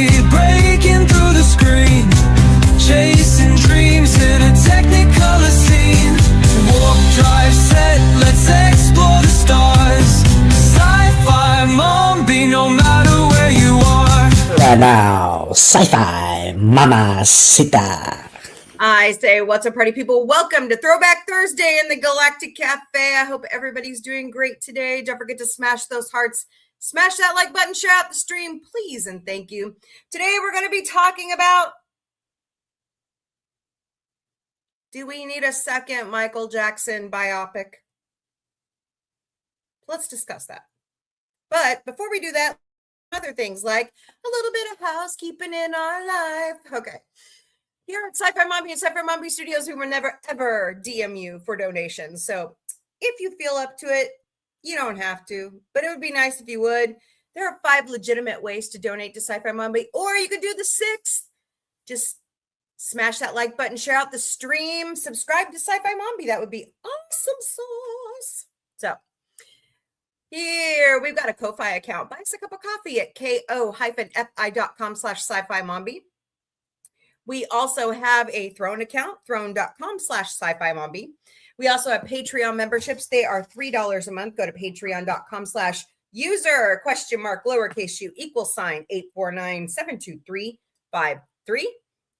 Breaking through the screen, chasing dreams in a technicolor scene. Warp drive set, let's explore the stars. Sci-fi Mombie, no matter where you are. And now, Sci-Fi Mamacita. I say, what's up, party people? Welcome to Throwback Thursday in the Galactic Cafe. I hope everybody's doing great today. Don't forget to smash those hearts. Smash that like button, share out the stream, please, and thank you. Today, we're going to be talking about, do we need a second Michael Jackson biopic? Let's discuss that. But before we do that, other things like a little bit of housekeeping in our life. Okay. Here at Sci-Fi Mombie and Sci-Fi Mombie Studios, we will never, ever DM you for donations. So if you feel up to it, you don't have to, but it would be nice if you would. There are 5 legitimate ways to donate to Sci-Fi Mombie, or you could do the 6th. Just smash that like button, share out the stream, subscribe to Sci-Fi Mombie. That would be awesome sauce. So here we've got a Ko-Fi account. Buy us a cup of coffee at ko-fi.com/sci-fi mombie. We also have a Throne account, throne.com/sci-fi mombie. We also have Patreon memberships. They are $3 a month. Go to patreon.com/user $!849-723-53.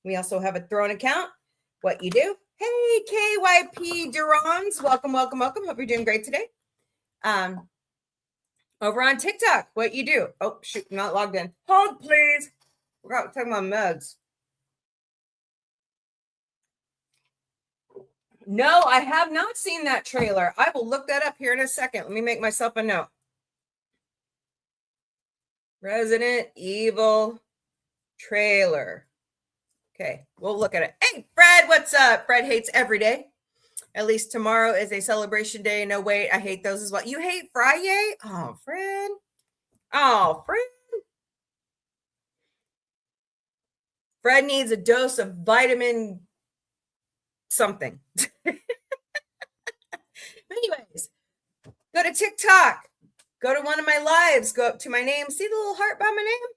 We also have a Throne account. What you do? Hey, KYP Durans. Welcome, welcome, welcome. Hope you're doing great today. Over on TikTok, what you do? Oh, shoot, I'm not logged in. Hold, please. We're talking about meds. No, I have not seen that trailer. I will look that up here in a second. Let me make myself a note. Resident Evil trailer. Okay, we'll look at it. Hey, Fred, what's up? Fred hates every day. At least tomorrow is a celebration day. No, wait, I hate those as well. You hate Friday? Oh, Fred. Oh, Fred. Fred needs a dose of vitamin something. Anyways, go to TikTok. Go to one of my lives. Go up to my name. See the little heart by my name?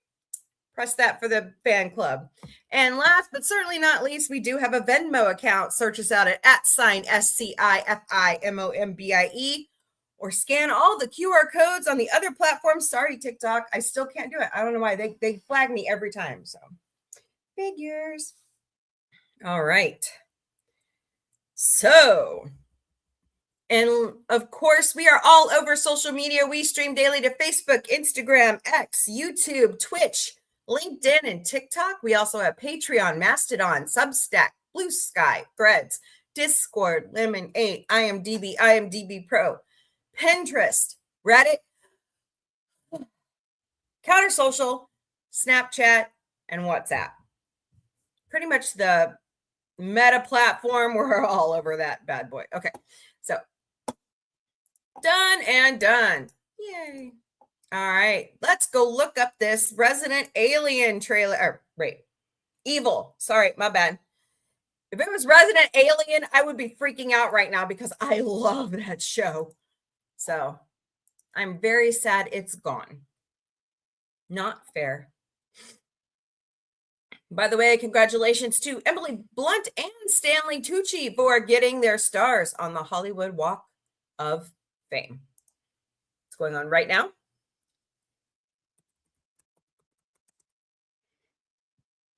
Press that for the fan club. And last but certainly not least, we do have a Venmo account. Search us out at SCI-FI MOMBIE, or scan all the QR codes on the other platforms. Sorry, TikTok. I still can't do it. I don't know why. They flag me every time. So figures. All right. So, and of course, we are all over social media. We stream daily to Facebook, Instagram, X, YouTube, Twitch, LinkedIn, and TikTok. We also have Patreon, Mastodon, Substack, Blue Sky, Threads, Discord, Lemon8, IMDb Pro, Pinterest, Reddit, Counter Social, Snapchat, and WhatsApp. Pretty much the Meta platform. We're all over that bad boy. Okay, so done and done. Yay. All right, let's go look up this Resident Alien trailer. Evil. Sorry, my bad. If it was Resident Alien, I would be freaking out right now because I love that show. So I'm very sad it's gone. Not fair. By the way, congratulations to Emily Blunt and Stanley Tucci for getting their stars on the Hollywood Walk of Fame. What's going on right now?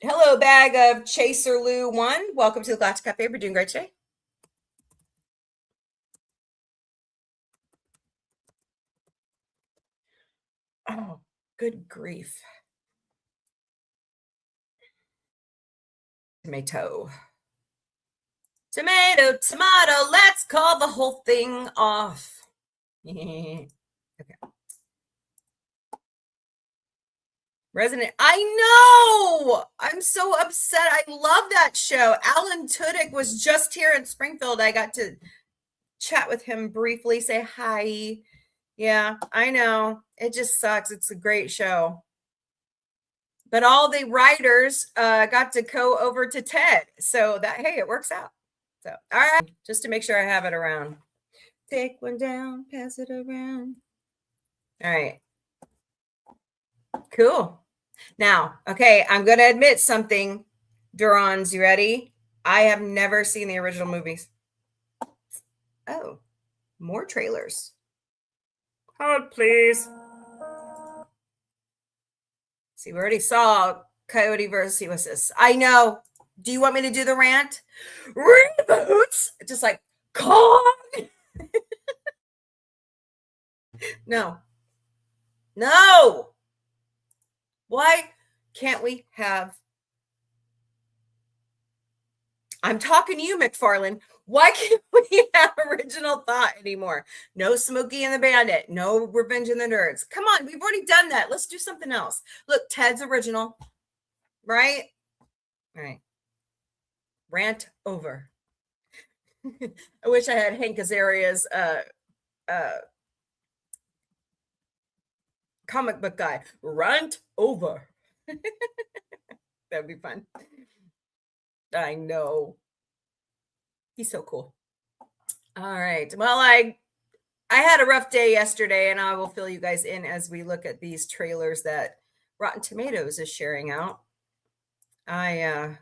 Hello, bag of Chaser Lou 1. Welcome to the Galactic Cafe. We're doing great today. Oh, good grief. Tomato, let's call the whole thing off. Okay. Resident, I know! I'm so upset. I love that show. Alan Tudyk was just here in Springfield. I got to chat with him briefly, say hi. Yeah, I know. It just sucks. It's a great show. But all the writers got to go over to TED. So that, hey, it works out. So, all right, just to make sure I have it around. Take one down, pass it around. All right. Cool. Now, okay, I'm going to admit something. Durans, you ready? I have never seen the original movies. Oh, more trailers. Hold, please. See, we already saw Coyote versus Ulysses. I know. Do you want me to do the rant? Reboots! Just like, Kong! No. No! Why can't we have... I'm talking to you, McFarlane. Why can't we have original thought anymore? No Smokey and the Bandit. No Revenge of the Nerds. Come on, we've already done that. Let's do something else. Look, Ted's original. Right? All right. Rant over. I wish I had Hank Azaria's comic book guy. Rant over. That'd be fun. I know. He's so cool. All right. Well, I had a rough day yesterday, and I will fill you guys in as we look at these trailers that Rotten Tomatoes is sharing out. I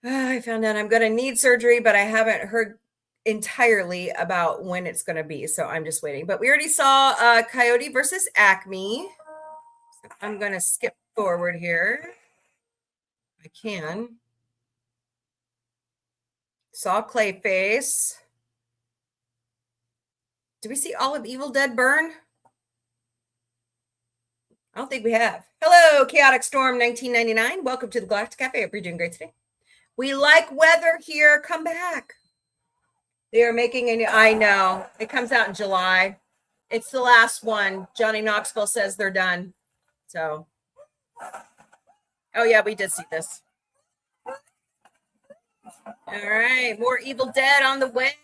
found out I'm going to need surgery, but I haven't heard entirely about when it's going to be, so I'm just waiting. But we already saw Coyote versus Acme. So I'm going to skip forward here. I can. Saw Clayface. Do we see all of Evil Dead Burn? I don't think we have. Hello, Chaotic Storm 1999. Welcome to the Galactic Café. Hope you're doing great today. We like weather here. Come back. They are making a new, I know. It comes out in July. It's the last one. Johnny Knoxville says they're done. So, oh yeah, we did see this. All right, more Evil Dead on the way.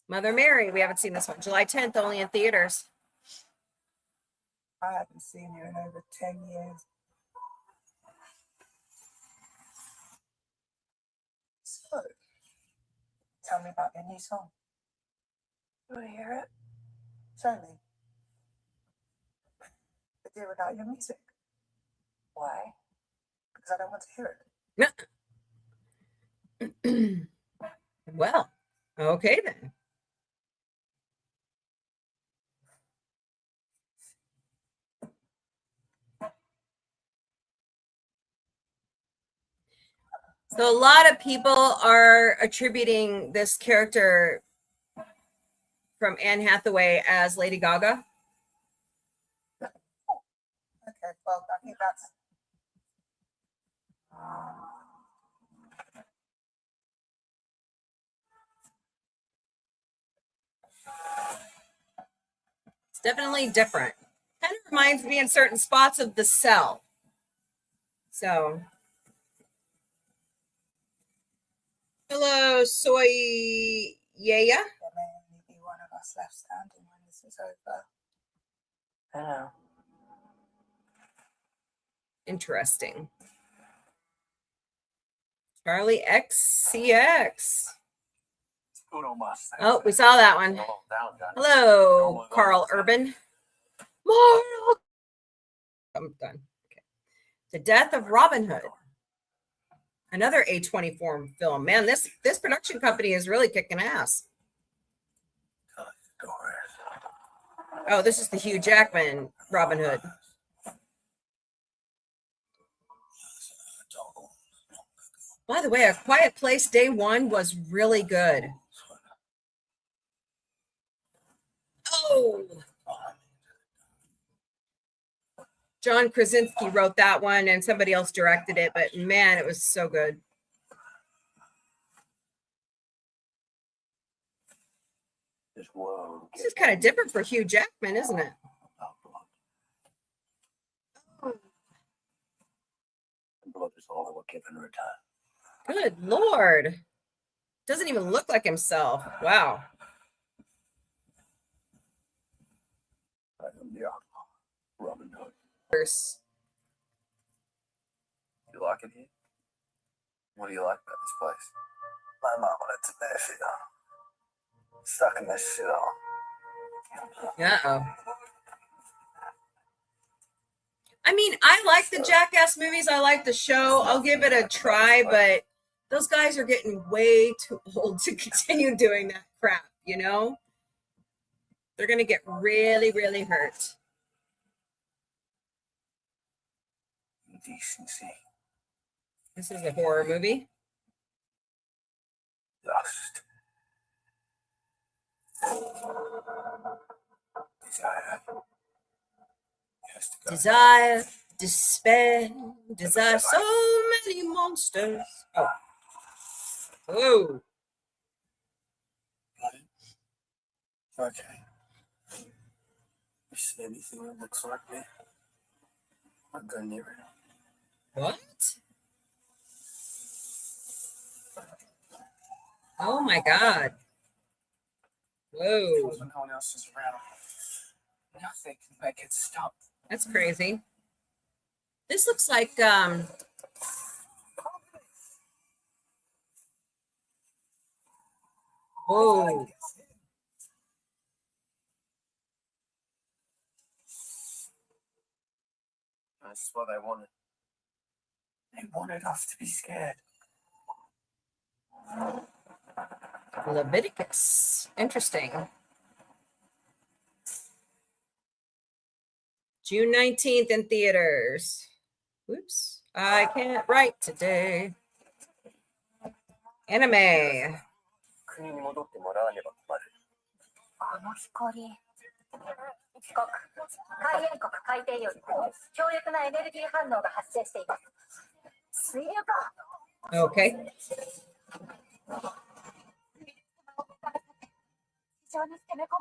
Mother Mary, we haven't seen this one. July 10th, only in theaters. I haven't seen you in over 10 years. So, tell me about your new song. You want to hear it? Show me. But do without your music. Why? Because I don't want to hear it. Well, okay then. So a lot of people are attributing this character from Anne Hathaway as Lady Gaga. Okay, well, I think that's... It's definitely different. Kind of reminds me in certain spots of The Cell. So, hello, Soy Yaya. There may only be one of us left standing when this is over. I know. Interesting. Charlie XCX. Oh, we saw that one. Hello, Carl Urban. Mortal. I'm done. Okay. The Death of Robin Hood. Another A24 film. Man, this production company is really kicking ass. Oh, this is the Hugh Jackman Robin Hood. By the way, A Quiet Place Day One was really good. Oh, John Krasinski wrote that one and somebody else directed it, but man, it was so good. This is kind of different for Hugh Jackman, isn't it? Blood is all I will give in return. Good Lord. Doesn't even look like himself. Wow. I am the outlaw, Robin Hood. You like it here? What do you like about this place? My mom wanted to mess it on. Sucking this shit on. Uh-oh. I mean, I like the Jackass movies. I like the show. I'll give it a try, but those guys are getting way too old to continue doing that crap, you know? They're going to get really, really hurt. Decency. This is a horror movie. Lust. Desire. Has to go. Desire, despair, desire, so many monsters. Oh. Oh. Got it? Okay. You see anything that looks like me? I'll go near it. What? Oh my God. Whoa. When no one else is around, nothing can make it stop. That's crazy. This looks like whoa. That's what they wanted. They wanted us to be scared. Leviticus. Interesting. June 19th in theaters. Whoops. I can't write today. Anime. 国に戻ってもらわねば困る。この光一国海縁国海底より強力なエネルギー反応が発生しています。水流か。Okay.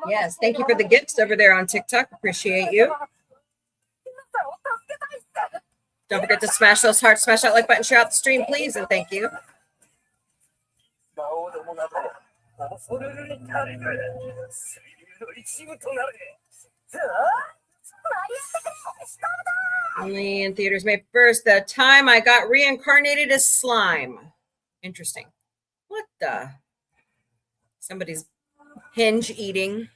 Yes, thank you for the gifts over there on TikTok. Appreciate you. Don't forget to smash those hearts, smash that like button, share out the stream, please, and thank you. Only in theaters May 1st. The time I got reincarnated as slime. Interesting. What the? Somebody's hinge eating.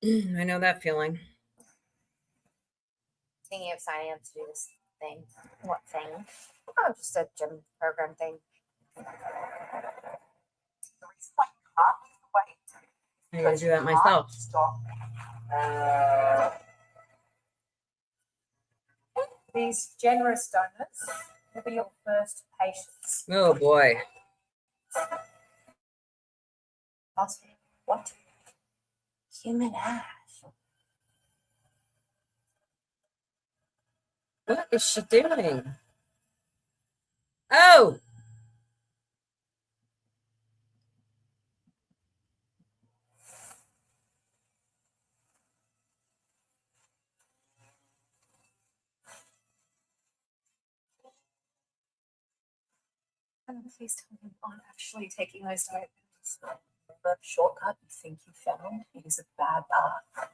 I know that feeling. Thinking of signing up to do this thing. What thing? Oh, just a gym program thing. I'm gonna do that myself. These generous donors will be your first patients. Oh boy. Ask me, what? Human ash. What is she doing? Oh! Please tell me I'm not actually taking those diet pills. The shortcut you think you found, it is a bad path.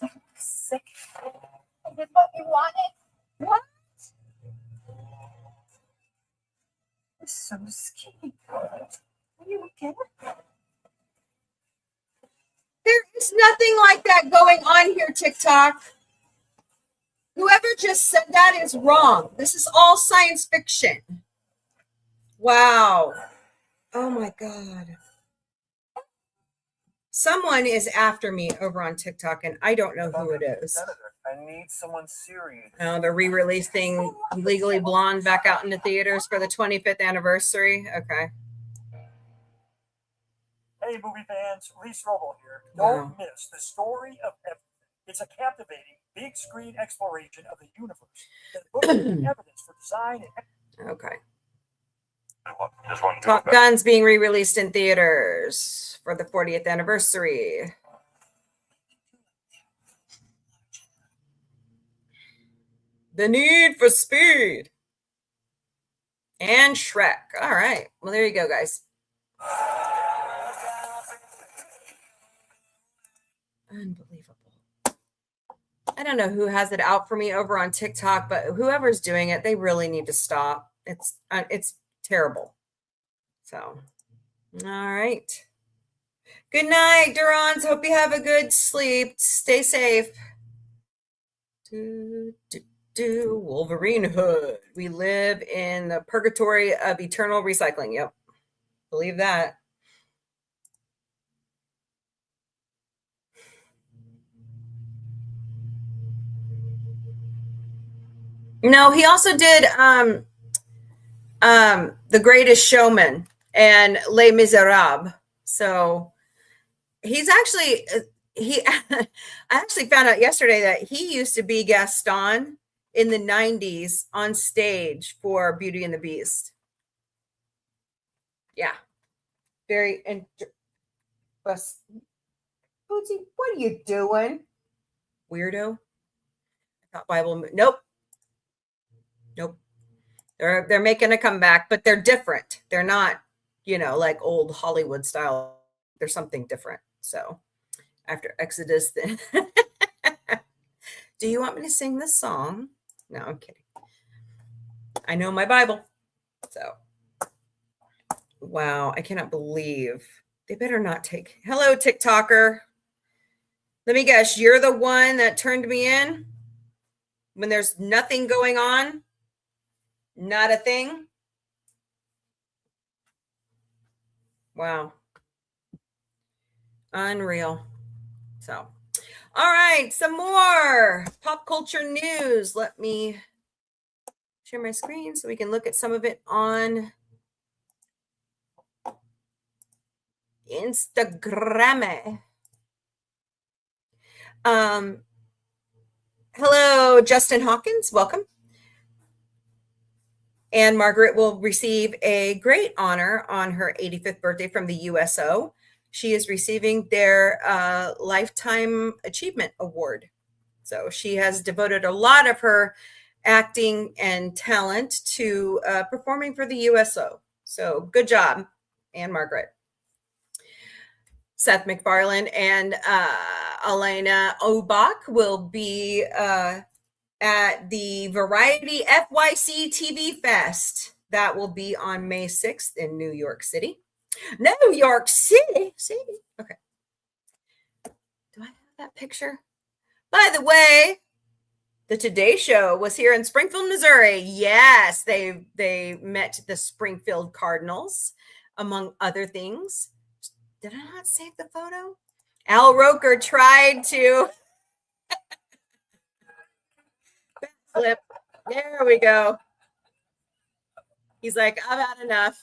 You're sick. I did what you wanted. What? You're so skinny. Are you okay? There is nothing like that going on here, TikTok. Whoever just said that is wrong. This is all science fiction. Wow. Oh my God. Someone is after me over on TikTok, and I don't know who it is. I need someone serious. Oh, they're re-releasing Legally Blonde back out into theaters for the 25th anniversary. Okay. Hey, movie fans, Reese Roble here. Wow. Don't miss the story of everything. It's a captivating, big screen exploration of the universe that looks at evidence for design and Okay. Just one Top Gun's being re-released in theaters for the 40th anniversary. The Need for Speed. And Shrek. All right. Well, there you go, guys. Unbelievable. I don't know who has it out for me over on TikTok, but whoever's doing it, they really need to stop. It's terrible. So, all right. Good night, Durans. Hope you have a good sleep. Stay safe. Wolverine Hood. We live in the purgatory of eternal recycling. Yep. Believe that. No, he also did The Greatest Showman and Les Miserables. So he's actually I actually found out yesterday that he used to be Gaston in the 90s on stage for Beauty and the Beast. Yeah. Very Bootsy, what are you doing? Weirdo. I thought Bible. Nope. They're making a comeback, but they're different. They're not, like old Hollywood style. There's something different. So after Exodus, then do you want me to sing this song? No, I'm kidding. I know my Bible. So wow, I cannot believe they better not take. Hello, TikToker. Let me guess, you're the one that turned me in when there's nothing going on? Not a thing? Wow. Unreal. So, all right, some more pop culture news. Let me share my screen so we can look at some of it on Instagram. Hello, Justin Hawkins. Welcome. And Margaret will receive a great honor on her 85th birthday from the USO. She is receiving their Lifetime Achievement Award. So she has devoted a lot of her acting and talent to performing for the USO. So good job, Anne Margaret. Seth MacFarlane and Elena Obach will be at the Variety FYC TV Fest. That will be on May 6th in New York City. New York City. Okay. Do I have that picture? By the way, the Today Show was here in Springfield, Missouri. Yes, they met the Springfield Cardinals, among other things. Did I not save the photo? Al Roker tried to flip. There we go. He's like, I've had enough.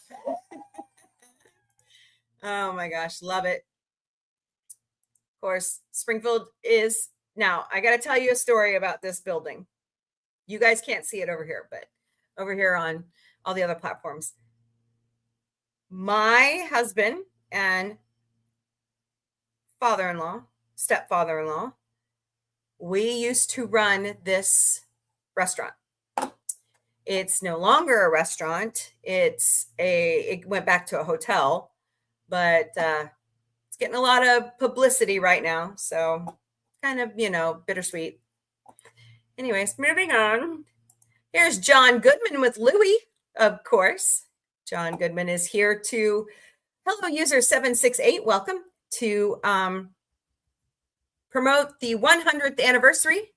Oh my gosh, love it. Of course, Springfield is now. I got to tell you a story about this building. You guys can't see it over here, but over here on all the other platforms. My husband and stepfather-in-law, we used to run this restaurant. It's no longer a restaurant. It went back to a hotel, but it's getting a lot of publicity right now. So kind of, bittersweet. Anyways, moving on. Here's John Goodman with Louie, of course. John Goodman is here to, hello, user 768, welcome, to promote the 100th anniversary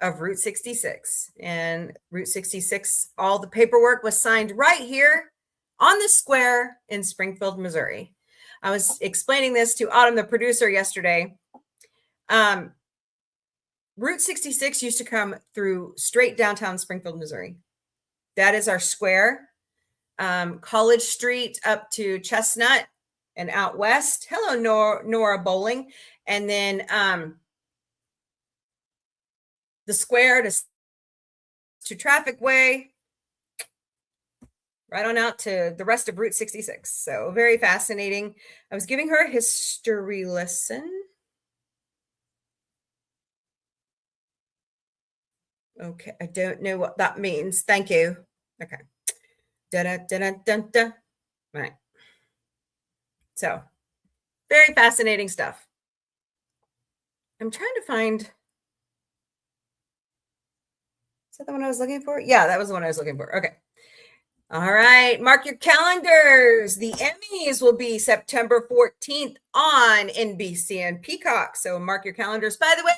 of Route 66. And Route 66, all the paperwork was signed right here on the square in Springfield, Missouri. I was explaining this to Autumn, the producer, yesterday. Route 66 used to come through straight downtown Springfield, Missouri. That is our square. College Street up to Chestnut and out west. Hello, Nora Bowling. And then the square to Traffic Way, right on out to the rest of Route 66. So very fascinating. I was giving her a history lesson. Okay, I don't know what that means. Thank you. Okay. Da-da-da-da-da-da. Right. So, very fascinating stuff. I'm trying to find. Is that the one I was looking for? Yeah, that was the one I was looking for. Okay. All right, mark your calendars. The Emmys will be September 14th on NBC and Peacock. So mark your calendars. By the way,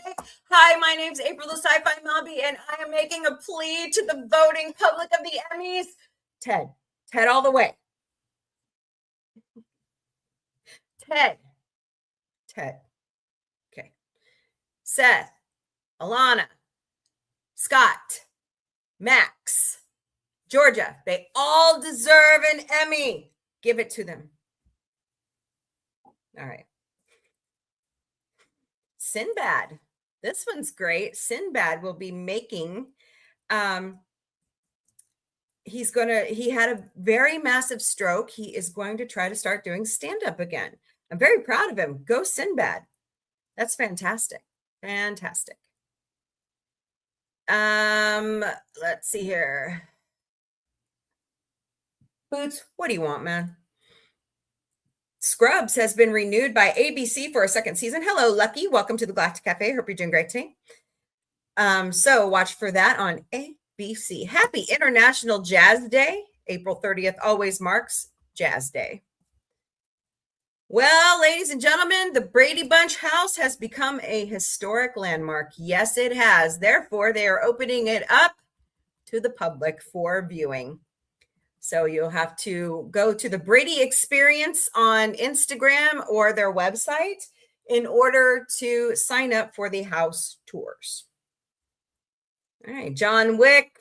hi, my name's April the Sci-Fi Mombie, and I am making a plea to the voting public of the Emmys. Ted all the way. Ted. Okay. Seth, Alana, Scott, Max, Georgia, they all deserve an Emmy. Give it to them. All right. Sinbad. This one's great. Sinbad will be making, he had a very massive stroke. He is going to try to start doing stand-up again. I'm very proud of him. Go Sinbad. That's fantastic. Fantastic. Let's see here. Boots, what do you want, man? Scrubs has been renewed by ABC for a second season. Hello, Lucky. Welcome to the Galactic Café. Hope you're doing great today. So watch for that on ABC. Happy International Jazz Day. April 30th always marks Jazz Day. Well, ladies and gentlemen, the Brady Bunch house has become a historic landmark. Yes, it has. Therefore, they are opening it up to the public for viewing. So you'll have to go to the Brady Experience on Instagram or their website in order to sign up for the house tours. All right, John Wick.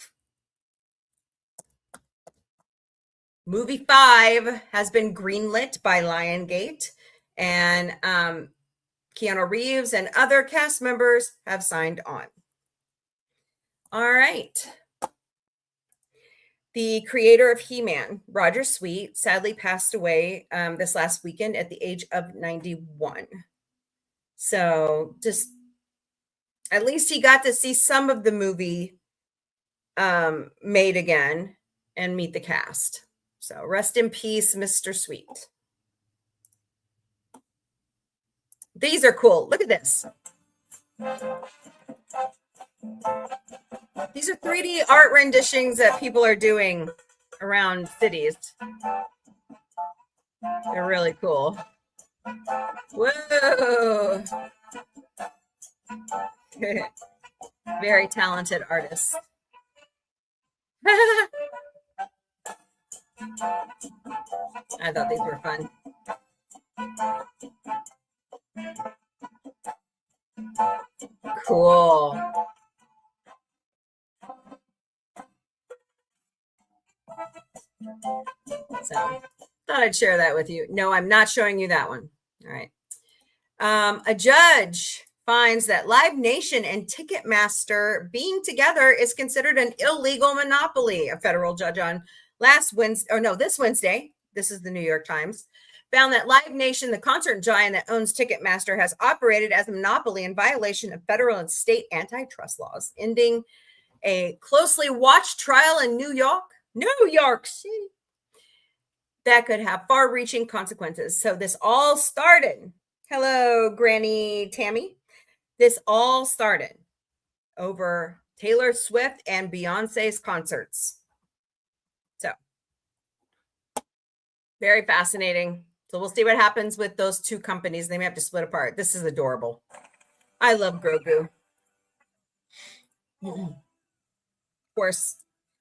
Movie 5 has been greenlit by Lionsgate, and Keanu Reeves and other cast members have signed on. All right. The creator of He-Man, Roger Sweet, sadly passed away this last weekend at the age of 91. So just at least he got to see some of the movie made again and meet the cast. So rest in peace, Mr. Sweet. These are cool. Look at this. These are 3D art renditions that people are doing around cities. They're really cool. Whoa. Very talented artists. I thought these were fun. Cool. So thought I'd share that with you. No, I'm not showing you that one. All right. A judge finds that Live Nation and Ticketmaster being together is considered an illegal monopoly. A federal judge on this Wednesday, this is the New York Times, found that Live Nation, the concert giant that owns Ticketmaster, has operated as a monopoly in violation of federal and state antitrust laws, ending a closely watched trial in New York City, that could have far-reaching consequences. So this all started, hello, Granny Tammy. This all started over Taylor Swift and Beyonce's concerts. So very fascinating. So we'll see what happens with those two companies. They may have to split apart. This is adorable. I love Grogu. Of course,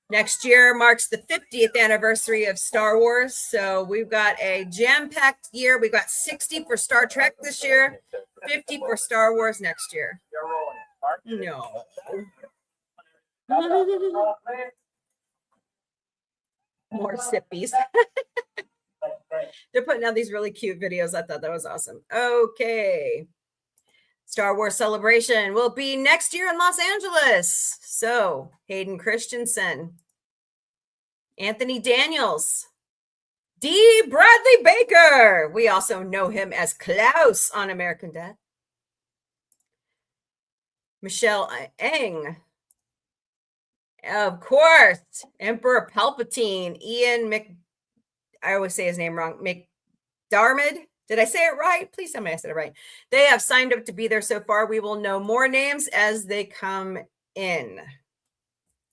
next year marks the 50th anniversary of Star Wars. So we've got a jam-packed year. We've got 60 for Star Trek this year, 50 for Star Wars next year. No. More sippies. They're putting out these really cute videos. I thought that was awesome. Okay. Star Wars Celebration will be next year in Los Angeles. So Hayden Christensen, Anthony Daniels, D. Bradley Baker. We also know him as Klaus on American Dad. Michelle Eng. Of course, Emperor Palpatine, I always say his name wrong, McDarmid. Did I say it right? Please tell me I said it right. They have signed up to be there so far. We will know more names as they come in.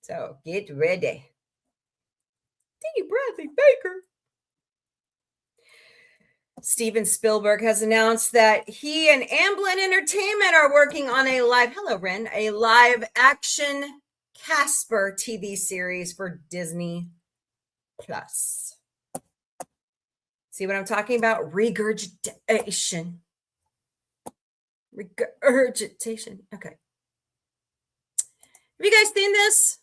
So get ready. D. Bradley Baker. Steven Spielberg has announced that he and Amblin Entertainment are working on a live action Casper TV series for Disney Plus. See what I'm talking about? Regurgitation. Okay. Have you guys seen this?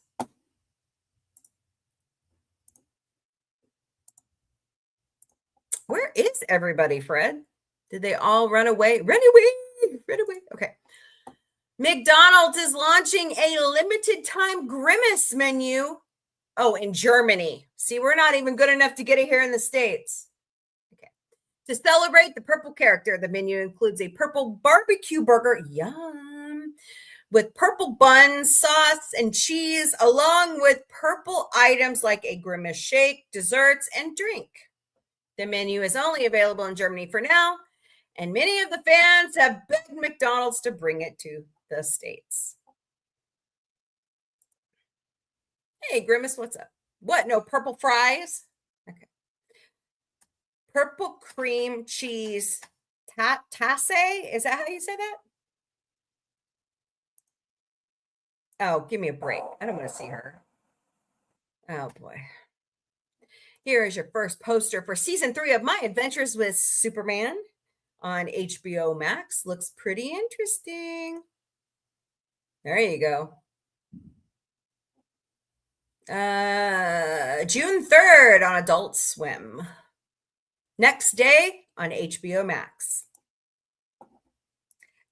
Where is everybody, Fred? Did they all run away? Run away. Okay. McDonald's is launching a limited time Grimace menu. Oh, in Germany. See, we're not even good enough to get it here in the States. Okay. To celebrate the purple character, the menu includes a purple barbecue burger. Yum. With purple buns, sauce, and cheese, along with purple items like a Grimace shake, desserts, and drink. The menu is only available in Germany for now, and many of the fans have begged McDonald's to bring it to the States. Hey, Grimace, what's up? What? No purple fries? Okay. Purple cream cheese tasse? Is that how you say that? Oh, give me a break. I don't want to see her. Oh, boy. Here is your first poster for season 3 of My Adventures with Superman on HBO Max. Looks pretty interesting. There you go. June 3rd on Adult Swim. Next day on HBO Max.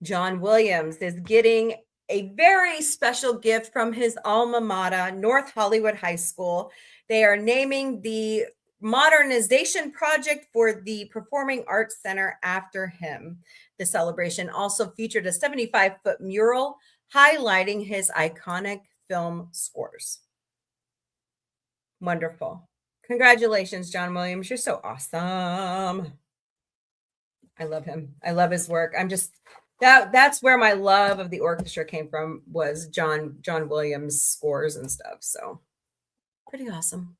John Williams is getting a very special gift from his alma mater, North Hollywood High School. They are naming the modernization project for the Performing Arts Center after him. The celebration also featured a 75-foot mural highlighting his iconic film scores. Wonderful. Congratulations, John Williams. You're so awesome. I love him. I love his work. That's where my love of the orchestra came from, was John Williams scores and stuff. So pretty awesome.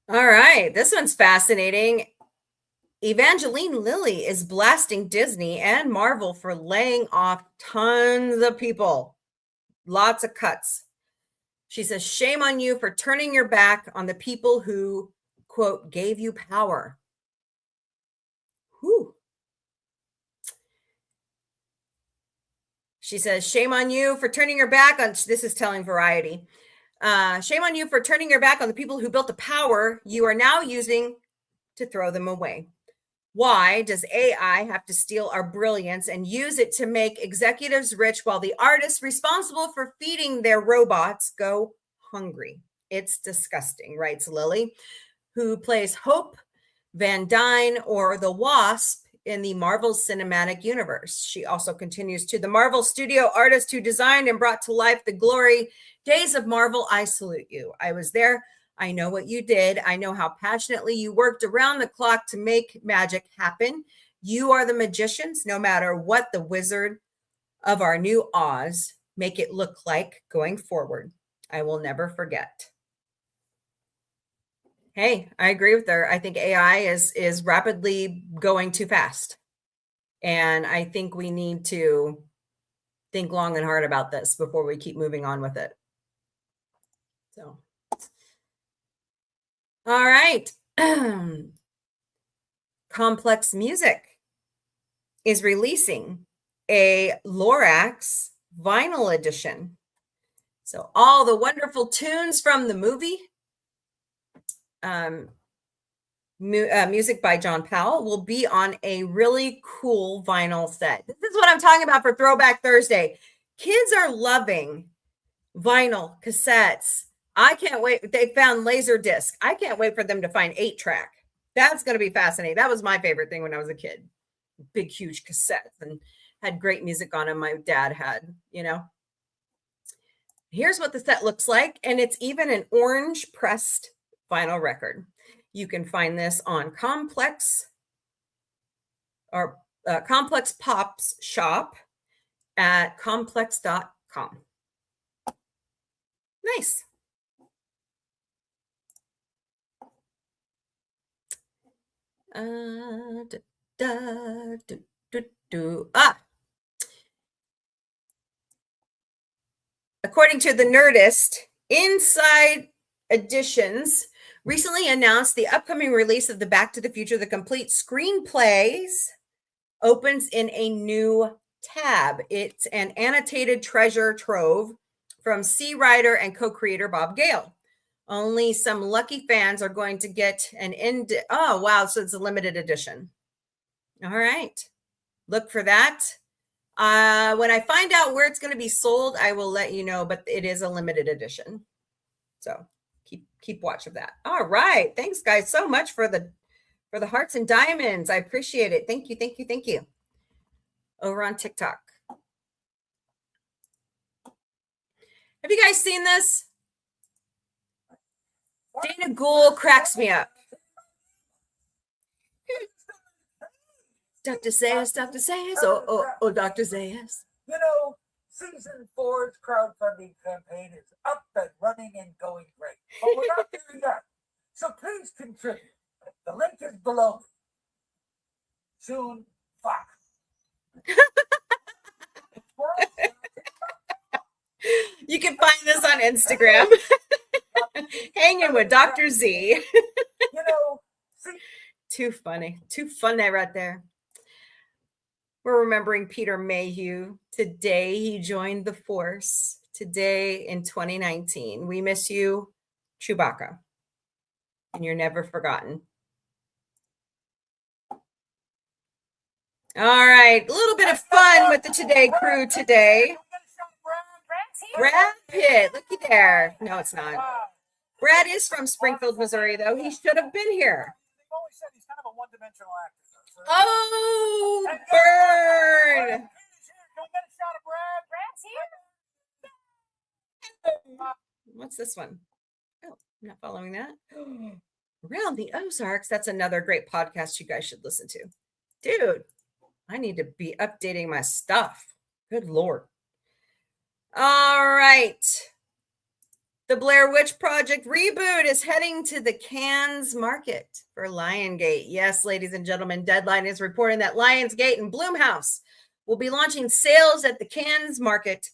All right. This one's fascinating. Evangeline Lilly is blasting Disney and Marvel for laying off tons of people. Lots of cuts. She says, shame on you for turning your back on the people who, quote, gave you power. Whew. She says, shame on you for turning your back on, this is telling Variety. Shame on you for turning your back on the people who built the power you are now using to throw them away. Why does AI have to steal our brilliance and use it to make executives rich while the artists responsible for feeding their robots go hungry? It's disgusting, writes Lily, who plays Hope Van Dyne, or the Wasp, in the Marvel Cinematic Universe. She also continues to the Marvel studio artist who designed and brought to life the glory days of Marvel. I salute you. I was there. I know what you did. I know how passionately you worked around the clock to make magic happen. You are the magicians, no matter what the Wizard of our new Oz make it look like going forward. I will never forget. Hey, I agree with her. I think AI is rapidly going too fast. And I think we need to think long and hard about this before we keep moving on with it. So, all right. Complex Music is releasing a Lorax vinyl edition. So all the wonderful tunes from the movie, music by John Powell, will be on a really cool vinyl set. This is what I'm talking about for Throwback Thursday. Kids are loving vinyl cassettes. I can't wait. They found Laserdisc. I can't wait for them to find 8-track. That's going to be fascinating. That was my favorite thing when I was a kid. Big, huge cassettes and had great music on them. My dad had, you know. Here's what the set looks like. And it's even an orange pressed vinyl record. You can find this on Complex Pop's shop at complex.com. Nice. Da, da, do, do, do. According to the Nerdist, Inside Editions recently announced the upcoming release of the Back to the Future, the complete screenplays, opens in a new tab. It's an annotated treasure trove from C writer and co-creator Bob Gale. Only some lucky fans are going to get an oh wow, so it's a limited edition. All right, look for that. When I find out where it's going to be sold, I will let you know, but it is a limited edition. So keep watch of that. All right. Thanks guys so much for the hearts and diamonds. I appreciate it. Thank you. Over on TikTok. Have you guys seen this? Dana Gould cracks me up. Dr. Zayas, Dr. Zayas, oh, Dr. Zayas. You know, season 4's crowdfunding campaign is up and running and going great. But we're not doing that. So please contribute. The link is below. Soon, Fox. You can find this on Instagram. Hanging with Dr. Z. You know, Too funny right there. We're remembering Peter Mayhew. Today he joined the force. Today in 2019. We miss you, Chewbacca. And you're never forgotten. All right. A little bit of fun with the Today crew today. Brad Pitt. Looky there. No, it's not. Brad is from Springfield, Missouri, though. He should have been here. They've always said he's kind of a one-dimensional actor. Oh, burn. Can we get a shot of Brad? Brad's here. What's this one? Oh, I'm not following that. Around the Ozarks. That's another great podcast you guys should listen to. Dude, I need to be updating my stuff. Good Lord. All right. The Blair Witch Project reboot is heading to the Cannes market for Lionsgate. Yes, ladies and gentlemen, Deadline is reporting that Lionsgate and Blumhouse will be launching sales at the Cannes market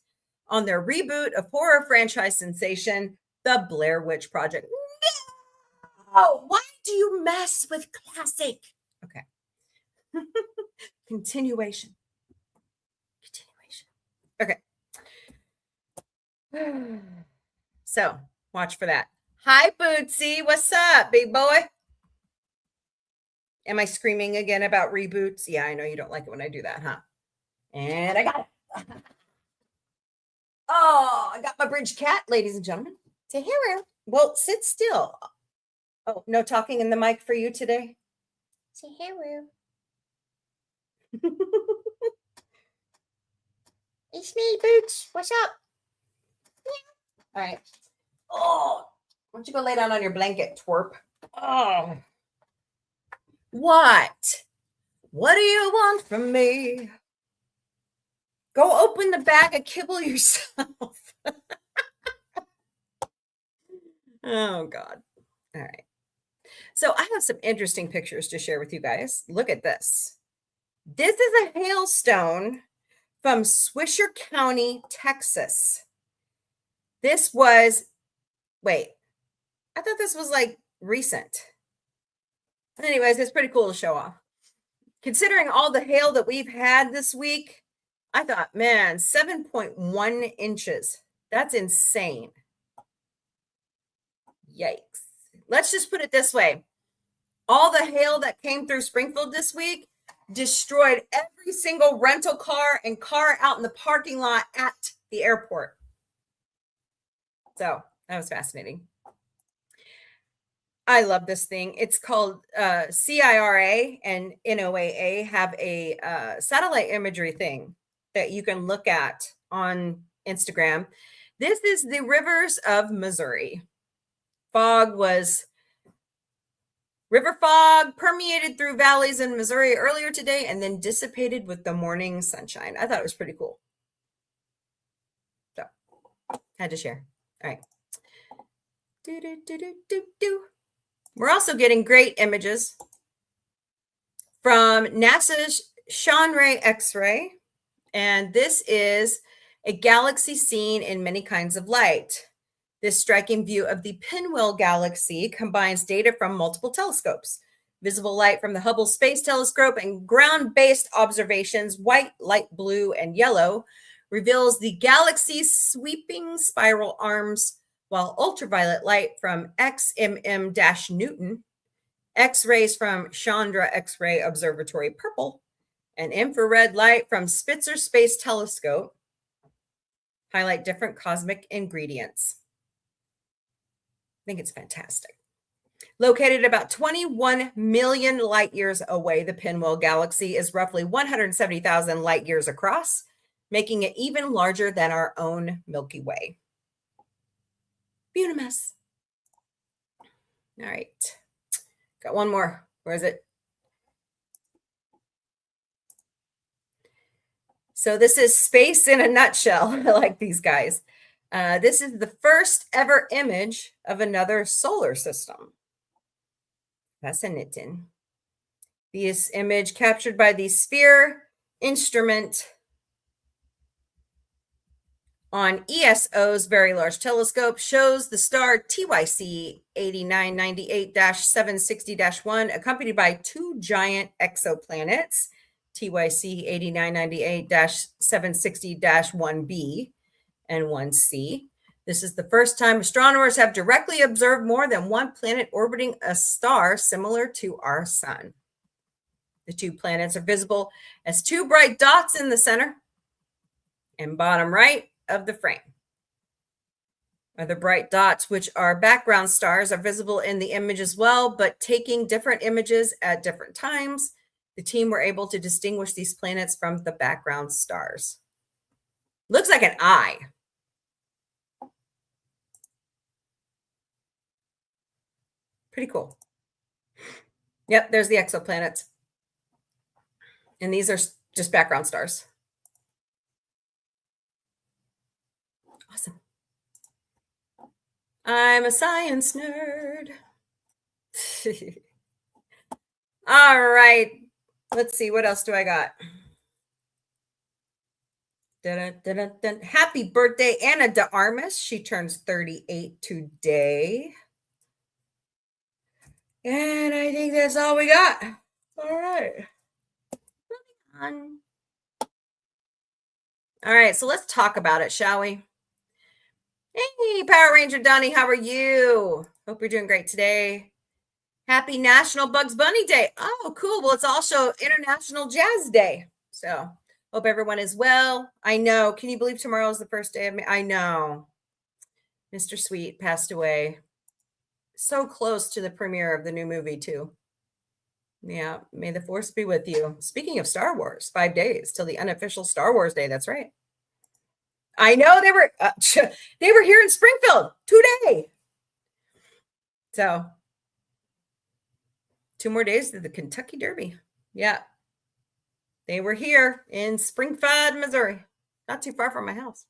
on their reboot of horror franchise sensation, The Blair Witch Project. No! Why do you mess with classic? Okay. Continuation. Okay. So watch for that. Hi, Bootsy. What's up, big boy? Am I screaming again about reboots? Yeah, I know you don't like it when I do that, huh? And I got it. Oh, I got my bridge cat, ladies and gentlemen. Say hello. Well, sit still. Oh, no talking in the mic for you today? Say hello. It's me, Boots. What's up? All right. Oh, why don't you go lay down on your blanket, twerp? Oh. What? What do you want from me? Go open the bag of kibble yourself. Oh, God. All right. So I have some interesting pictures to share with you guys. Look at this. This is a hailstone from Swisher County, Texas. This was, wait, I thought this was like recent. Anyways, it's pretty cool to show off. Considering all the hail that we've had this week, I thought, man, 7.1 inches. That's insane. Yikes. Let's just put it this way. All the hail that came through Springfield this week destroyed every single rental car and car out in the parking lot at the airport. So that was fascinating. I love this thing. It's called CIRA and NOAA have a satellite imagery thing that you can look at on Instagram. This is the rivers of Missouri. River fog permeated through valleys in Missouri earlier today and then dissipated with the morning sunshine. I thought it was pretty cool. So, had to share. All right. We're also getting great images from NASA's Chandra X-ray. And this is a galaxy seen in many kinds of light. This striking view of the Pinwheel Galaxy combines data from multiple telescopes. Visible light from the Hubble Space Telescope and ground-based observations, white, light blue, and yellow, reveals the galaxy's sweeping spiral arms, while ultraviolet light from XMM-Newton, X-rays from Chandra X-ray Observatory purple, and infrared light from Spitzer Space Telescope highlight different cosmic ingredients. I think it's fantastic. Located about 21 million light years away, the Pinwheel Galaxy is roughly 170,000 light years across, making it even larger than our own Milky Way. Beautiful. All right. Got one more. Where is it? So this is space in a nutshell. I like these guys. This is the first ever image of another solar system. Fascinating. This image captured by the Sphere instrument on ESO's Very Large Telescope shows the star TYC 8998-760-1, accompanied by two giant exoplanets, TYC 8998-760-1b and 1c. This is the first time astronomers have directly observed more than one planet orbiting a star similar to our sun. The two planets are visible as two bright dots in the center and bottom right of the frame. The bright dots, which are background stars, are visible in the image as well, but taking different images at different times, the team were able to distinguish these planets from the background stars. Looks like an eye. Pretty cool. Yep, there's the exoplanets. And these are just background stars. Awesome. I'm a science nerd. All right. Let's see. What else do I got? Dun-dun-dun-dun-dun. Happy birthday, Anna de Armas. She turns 38 today. And I think that's all we got. All right. Moving on. All right. So let's talk about it, shall we? Hey, Power Ranger Donnie, how are you? Hope you're doing great today. Happy National Bugs Bunny Day. Oh, cool. Well, it's also International Jazz Day. So hope everyone is well. I know. Can you believe tomorrow is the first day of May? I know. Mr. Sweet passed away. So close to the premiere of the new movie, too. Yeah. May the force be with you. Speaking of Star Wars, 5 days till the unofficial Star Wars Day. That's right. I know they were here in Springfield today. So 2 more days to the Kentucky Derby. Yeah. They were here in Springfield, Missouri. Not too far from my house.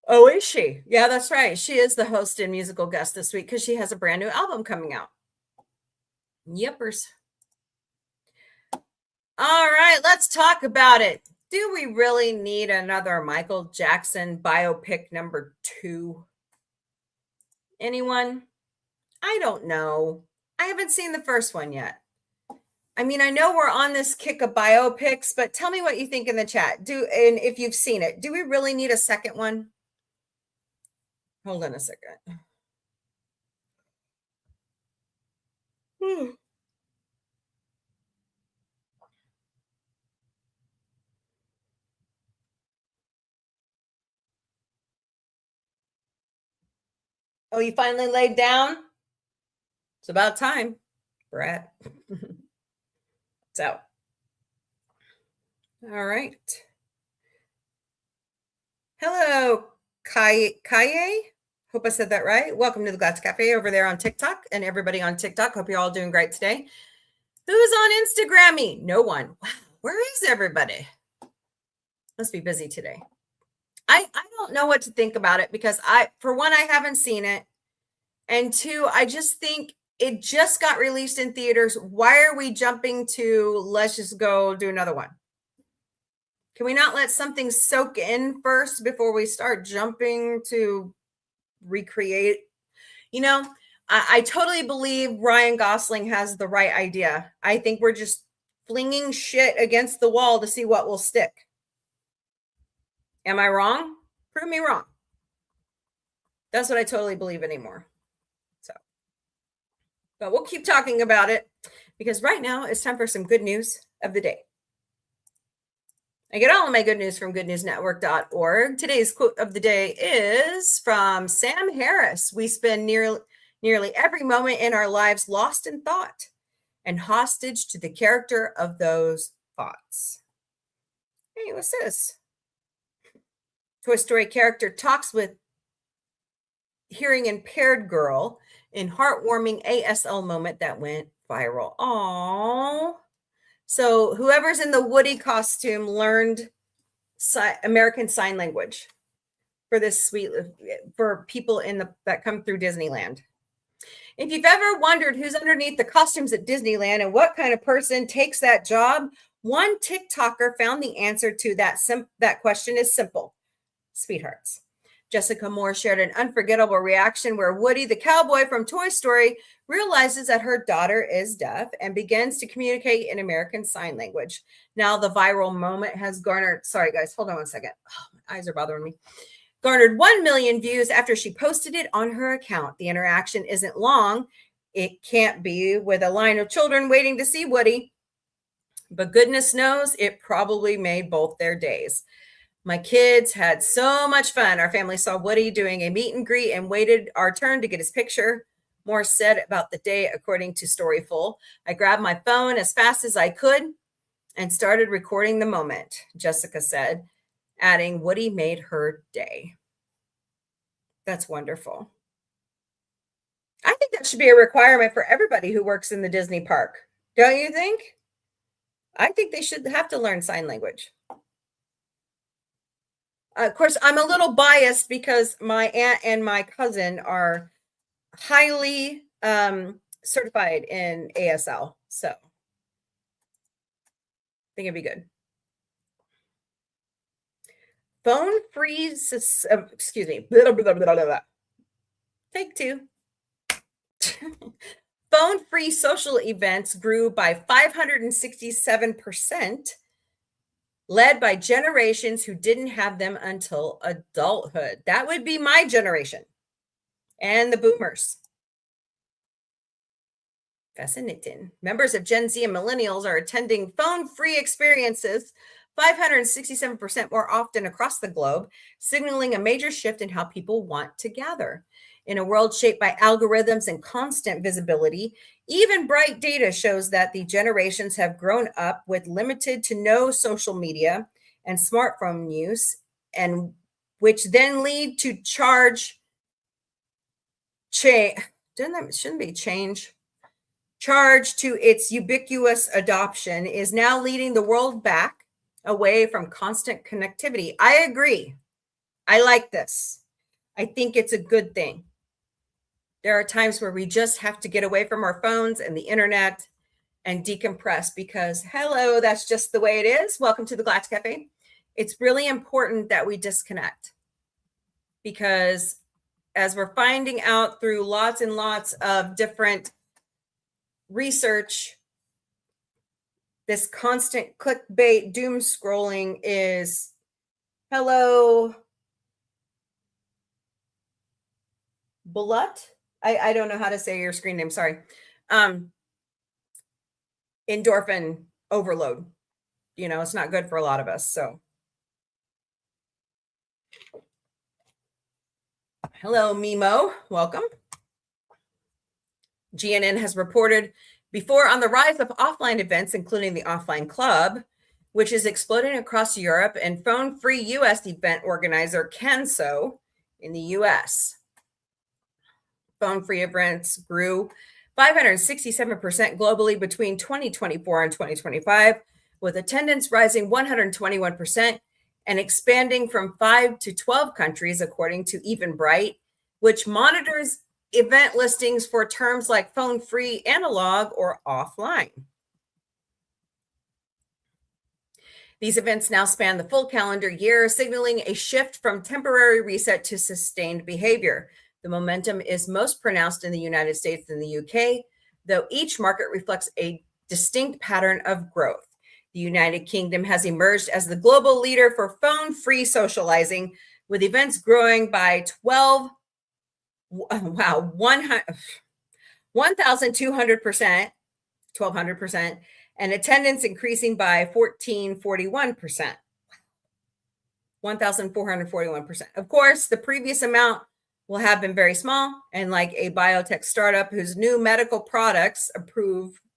Oh, is she? Yeah, that's right. She is the host and musical guest this week because she has a brand new album coming out. Yippers. All right, let's talk about it. Do we really need another Michael Jackson biopic number 2? Anyone? I don't know. I haven't seen the first one yet. I mean, I know we're on this kick of biopics, but tell me what you think in the chat. And if you've seen it, do we really need a second one? Hold on a second. Oh, you finally laid down? It's about time, Brad. So, all right. Hello, Kaye. Hope I said that right. Welcome to the Galactic Café over there on TikTok, and everybody on TikTok. Hope you're all doing great today. Who's on Instagrammy? No one. Wow, where is everybody? Must be busy today. I don't know what to think about it because for one, I haven't seen it. And two, I just think it just got released in theaters. Why are we jumping to let's just go do another one? Can we not let something soak in first before we start jumping to recreate? You know, I totally believe Ryan Gosling has the right idea. I think we're just flinging shit against the wall to see what will stick. Am I wrong? Prove me wrong. That's what I totally believe anymore. So, but we'll keep talking about it because right now it's time for some good news of the day. I get all of my good news from goodnewsnetwork.org. Today's quote of the day is from Sam Harris. We spend nearly every moment in our lives lost in thought and hostage to the character of those thoughts. Hey, what's this? Toy Story character talks with hearing impaired girl in heartwarming ASL moment that went viral. Aww. So whoever's in the Woody costume learned American Sign Language for this for people that come through Disneyland. If you've ever wondered who's underneath the costumes at Disneyland and what kind of person takes that job, one TikToker found the answer to that question is simple: sweethearts. Jessica Moore shared an unforgettable reaction where Woody, the cowboy from Toy Story, realizes that her daughter is deaf and begins to communicate in American Sign Language. Now the viral moment has garnered, sorry guys, hold on one second. Oh, my eyes are bothering me. Garnered 1 million views after she posted it on her account. The interaction isn't long. It can't be with a line of children waiting to see Woody, but goodness knows it probably made both their days. My kids had so much fun. Our family saw Woody doing a meet and greet and waited our turn to get his picture. Moore said about the day, according to Storyful. I grabbed my phone as fast as I could and started recording the moment, Jessica said, adding Woody made her day. That's wonderful. I think that should be a requirement for everybody who works in the Disney park. Don't you think? I think they should have to learn sign language. Of course, I'm a little biased because my aunt and my cousin are highly certified in ASL. So I think it'd be good. Phone free, excuse me. Blah, blah, blah, blah. Take two. Phone-free social events grew by 567%, led by generations who didn't have them until adulthood. That would be my generation and the boomers. Fascinating. Members of Gen Z and millennials are attending phone-free experiences 567% more often across the globe, signaling a major shift in how people want to gather. In a world shaped by algorithms and constant visibility, even bright data shows that the generations have grown up with limited to no social media and smartphone use, and which then lead to charge to its ubiquitous adoption is now leading the world back away from constant connectivity. I agree. I like this. I think it's a good thing. There are times where we just have to get away from our phones and the internet and decompress because, hello, that's just the way it is. Welcome to the Galactic Café. It's really important that we disconnect because as we're finding out through lots and lots of different research, this constant clickbait doom scrolling is, hello, Bulut. I don't know how to say your screen name. Sorry. Endorphin overload. You know, it's not good for a lot of us. So, hello, Mimo. Welcome. GNN has reported before on the rise of offline events, including the Offline Club, which is exploding across Europe, and phone-free U.S. event organizer Canso in the U.S. Phone-free events grew 567% globally between 2024 and 2025, with attendance rising 121% and expanding from 5 to 12 countries, according to Eventbrite, which monitors event listings for terms like phone-free, analog, or offline. These events now span the full calendar year, signaling a shift from temporary reset to sustained behavior. The momentum is most pronounced in the United States and the UK, though each market reflects a distinct pattern of growth. The United Kingdom has emerged as the global leader for phone-free socializing, with events growing by 1,200%, and attendance increasing by 1,441%. Of course, the previous amount will have been very small, and like a biotech startup whose new medical products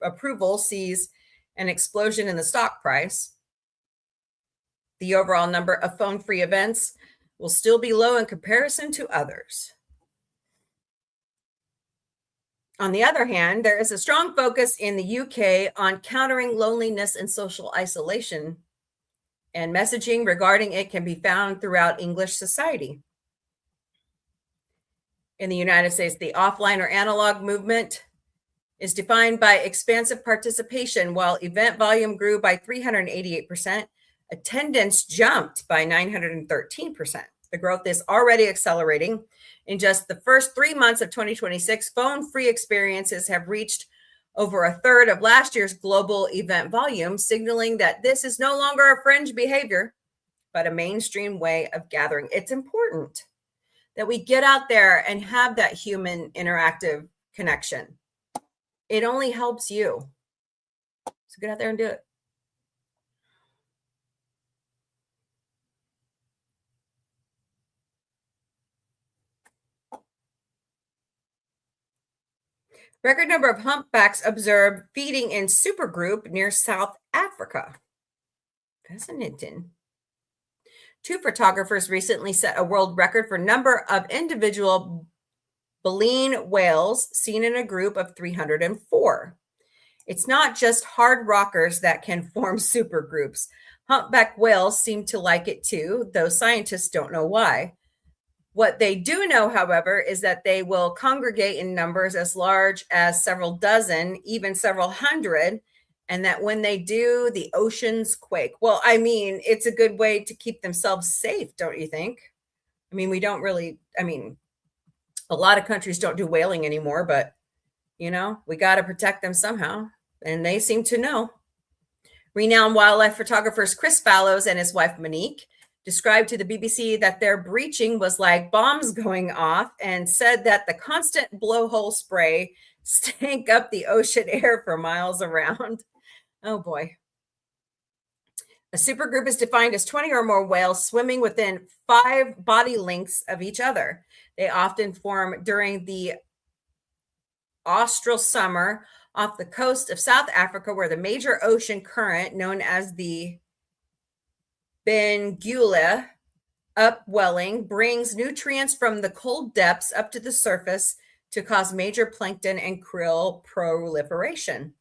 approval sees an explosion in the stock price, the overall number of phone-free events will still be low in comparison to others. On the other hand, there is a strong focus in the UK on countering loneliness and social isolation, and messaging regarding it can be found throughout English society. In the United States, the offline or analog movement is defined by expansive participation. While event volume grew by 388%, attendance jumped by 913%. The growth is already accelerating. In just the first 3 months of 2026, phone-free experiences have reached over a third of last year's global event volume, signaling that this is no longer a fringe behavior, but a mainstream way of gathering. It's important that we get out there and have that human interactive connection. It only helps you. So get out there and do it. Record number of humpbacks observed feeding in supergroup near South Africa. Fascinating. 2 photographers recently set a world record for number of individual baleen whales seen in a group of 304. It's not just hard rockers that can form supergroups. Humpback whales seem to like it too, though scientists don't know why. What they do know, however, is that they will congregate in numbers as large as several dozen, even several hundred, and that when they do, the oceans quake. Well, I mean, it's a good way to keep themselves safe, don't you think? I mean, we don't really, a lot of countries don't do whaling anymore, but, we got to protect them somehow, and they seem to know. Renowned wildlife photographers Chris Fallows and his wife Monique described to the BBC that their breaching was like bombs going off, and said that the constant blowhole spray stank up the ocean air for miles around. Oh boy. A supergroup is defined as 20 or more whales swimming within 5 body lengths of each other. They often form during the austral summer off the coast of South Africa, where the major ocean current, known as the Benguela upwelling, brings nutrients from the cold depths up to the surface to cause major plankton and krill proliferation.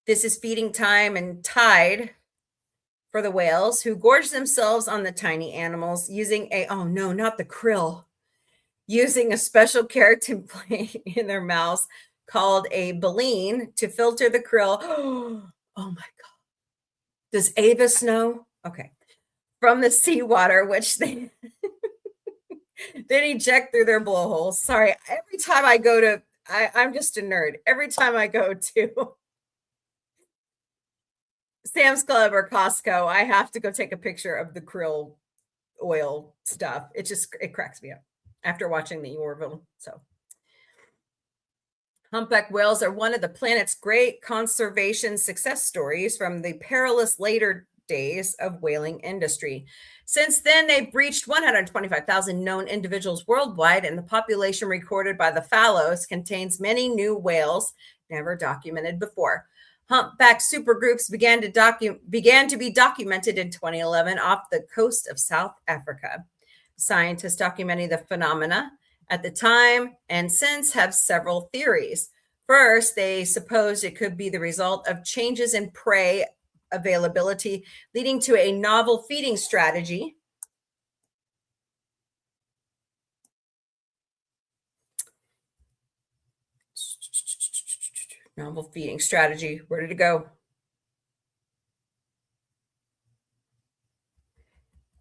This is feeding time and tide for the whales, who gorge themselves on the tiny animals using using a special keratin plate in their mouths called a baleen to filter the krill. Oh my God. Does Avis know? Okay. From the seawater, which they then eject through their blowholes. Sorry, every time I go to, I'm just a nerd. Every time I go to Sam's Club or Costco, I have to go take a picture of the krill oil stuff. It cracks me up after watching the Orville. So humpback whales are one of the planet's great conservation success stories from the perilous later days of whaling industry. Since then, they've breached 125,000 known individuals worldwide, and the population recorded by the Fallows contains many new whales never documented before. Humpback supergroups began to be documented in 2011 off the coast of South Africa. Scientists documenting the phenomena at the time and since have several theories. First, they supposed it could be the result of changes in prey availability, leading to a novel feeding strategy. Novel feeding strategy. Where did it go?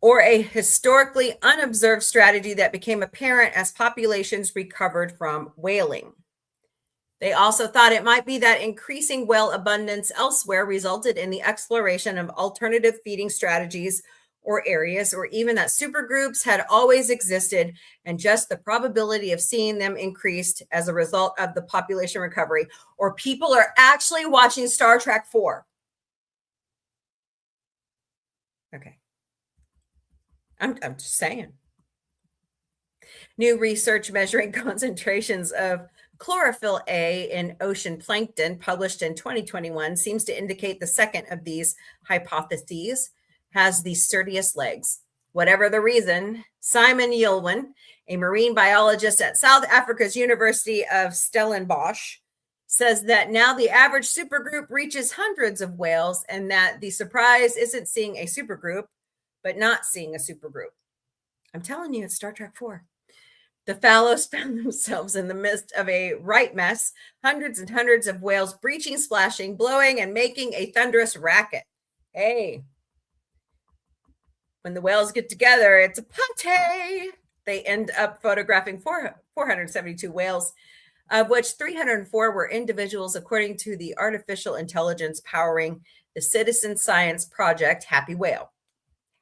Or a historically unobserved strategy that became apparent as populations recovered from whaling. They also thought it might be that increasing whale abundance elsewhere resulted in the exploration of alternative feeding strategies or areas, or even that supergroups had always existed and just the probability of seeing them increased as a result of the population recovery. Or people are actually watching Star Trek 4. Okay. I'm just saying. New research measuring concentrations of chlorophyll A in ocean plankton, published in 2021, seems to indicate the second of these hypotheses has the sturdiest legs. Whatever the reason, Simon Yilwin, a marine biologist at South Africa's University of Stellenbosch, says that now the average supergroup reaches hundreds of whales, and that the surprise isn't seeing a supergroup, but not seeing a supergroup. I'm telling you, it's Star Trek 4. The fallows found themselves in the midst of a right mess, hundreds and hundreds of whales breaching, splashing, blowing, and making a thunderous racket. Hey, when the whales get together, it's a party. They end up photographing 472 whales, of which 304 were individuals, according to the artificial intelligence powering the citizen science project Happy Whale.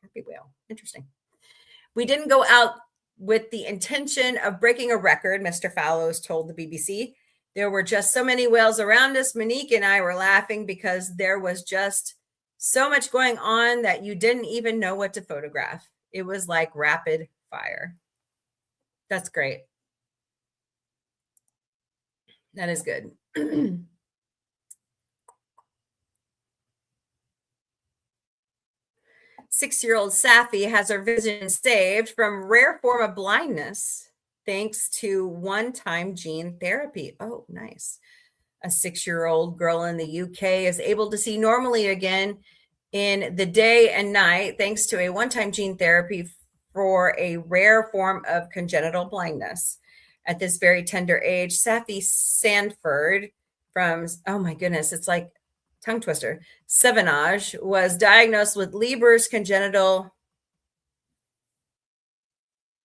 Happy Whale. Interesting. We didn't go out with the intention of breaking a record, Mr. Fallows told the BBC. There were just so many whales around us. Monique and I were laughing because there was just so much going on that you didn't even know what to photograph. It was like rapid fire. That's great. That is good. 6-year-old Safi has her vision saved from rare form of blindness thanks to one-time gene therapy. Oh, nice. A 6-year-old girl in the UK is able to see normally again in the day and night thanks to a one-time gene therapy for a rare form of congenital blindness. At this very tender age, Safi Sanford from, oh my goodness, it's like tongue twister, Stevenage, was diagnosed with Leber's congenital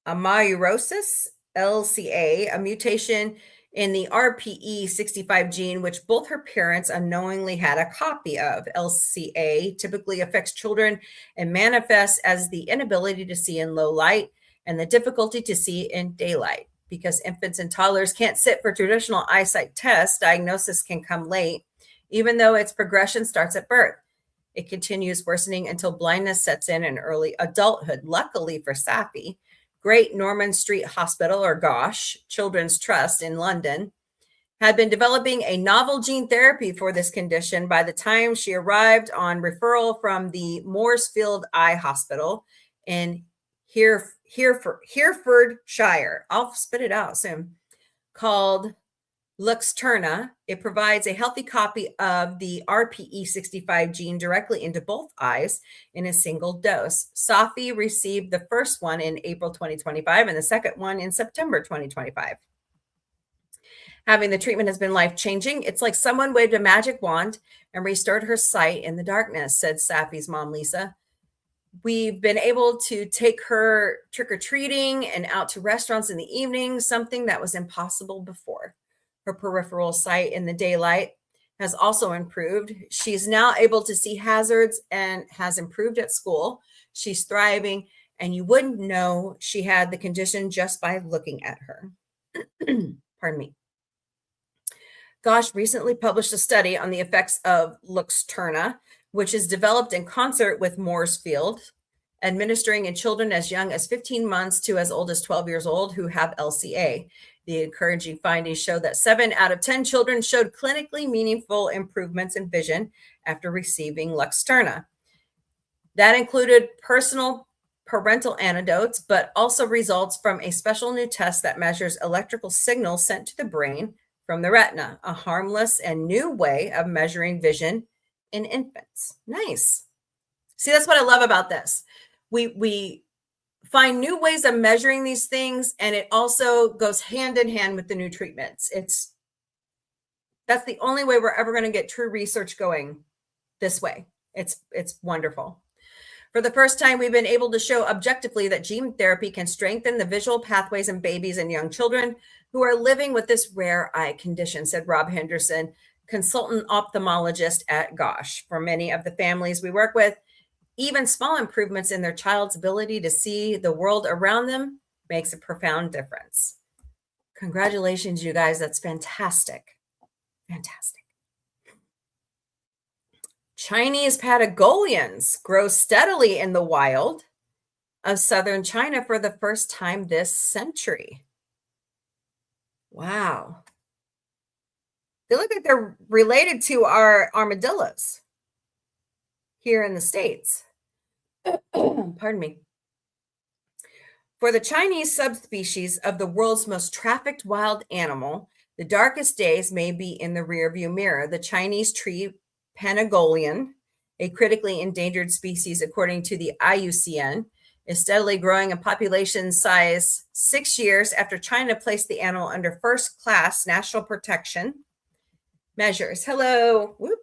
amaurosis, LCA, a mutation in the RPE65 gene, which both her parents unknowingly had a copy of. LCA typically affects children and manifests as the inability to see in low light and the difficulty to see in daylight. Because infants and toddlers can't sit for traditional eyesight tests, diagnosis can come late, even though its progression starts at birth. It continues worsening until blindness sets in early adulthood. Luckily for Safi, Great Norman Street Hospital, or GOSH, Children's Trust in London, had been developing a novel gene therapy for this condition by the time she arrived on referral from the Mooresfield Eye Hospital in Herefordshire. I'll spit it out soon. Called Luxturna. It provides a healthy copy of the RPE65 gene directly into both eyes in a single dose. Safi received the first one in April 2025 and the second one in September 2025. Having the treatment has been life-changing. It's like someone waved a magic wand and restored her sight in the darkness, said Safi's mom, Lisa. We've been able to take her trick-or-treating and out to restaurants in the evening, something that was impossible before. Her peripheral sight in the daylight has also improved. She's now able to see hazards and has improved at school. She's thriving, and you wouldn't know she had the condition just by looking at her. Pardon me. GOSH recently published a study on the effects of Luxturna, which is developed in concert with Mooresfield, administering in children as young as 15 months to as old as 12 years old who have LCA. The encouraging findings show that 7 out of 10 children showed clinically meaningful improvements in vision after receiving Luxturna. That included parental anecdotes, but also results from a special new test that measures electrical signals sent to the brain from the retina, a harmless and new way of measuring vision in infants. Nice. See, that's what I love about this. We find new ways of measuring these things, and it also goes hand in hand with the new treatments. That's the only way we're ever going to get true research going this way. It's wonderful. For the first time, we've been able to show objectively that gene therapy can strengthen the visual pathways in babies and young children who are living with this rare eye condition, said Rob Henderson, consultant ophthalmologist at Gosh. For many of the families we work with, even small improvements in their child's ability to see the world around them makes a profound difference. Congratulations, you guys. That's fantastic. Fantastic. Chinese Patagonians grow steadily in the wild of southern China for the first time this century. Wow. They look like they're related to our armadillos here in the States. Pardon me. For the Chinese subspecies of the world's most trafficked wild animal, the darkest days may be in the rearview mirror. The Chinese tree Panagolian, a critically endangered species according to the IUCN, is steadily growing in population size 6 years after China placed the animal under first-class national protection measures. Hello. Whoop.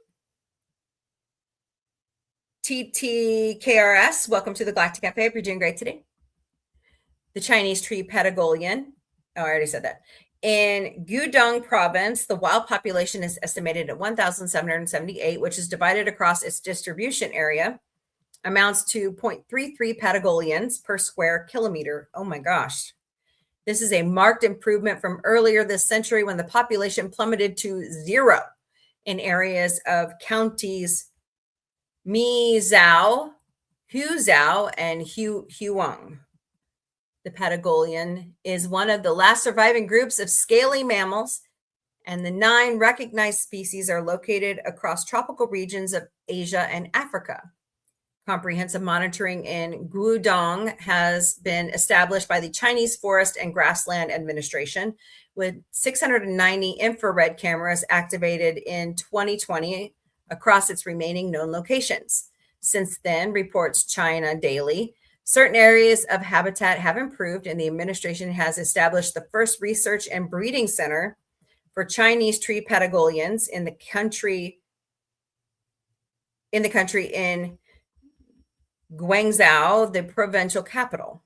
TTKRS, welcome to the Galactic Café. Hope you're doing great today. The Chinese tree Patagonian, I already said that. In Guangdong province, the wild population is estimated at 1,778, which is divided across its distribution area, amounts to 0.33 Patagonians per square kilometer. Oh my gosh. This is a marked improvement from earlier this century when the population plummeted to 0 in areas of counties Mizhou, Huzhou, and Huang. The Patagonian is one of the last surviving groups of scaly mammals, and the 9 recognized species are located across tropical regions of Asia and Africa. Comprehensive monitoring in Guangdong has been established by the Chinese Forest and Grassland Administration, with 690 infrared cameras activated in 2020 across its remaining known locations. Since then, reports China Daily, certain areas of habitat have improved, and the administration has established the first research and breeding center for Chinese tree Patagonians in the country in Guangzhou, the provincial capital.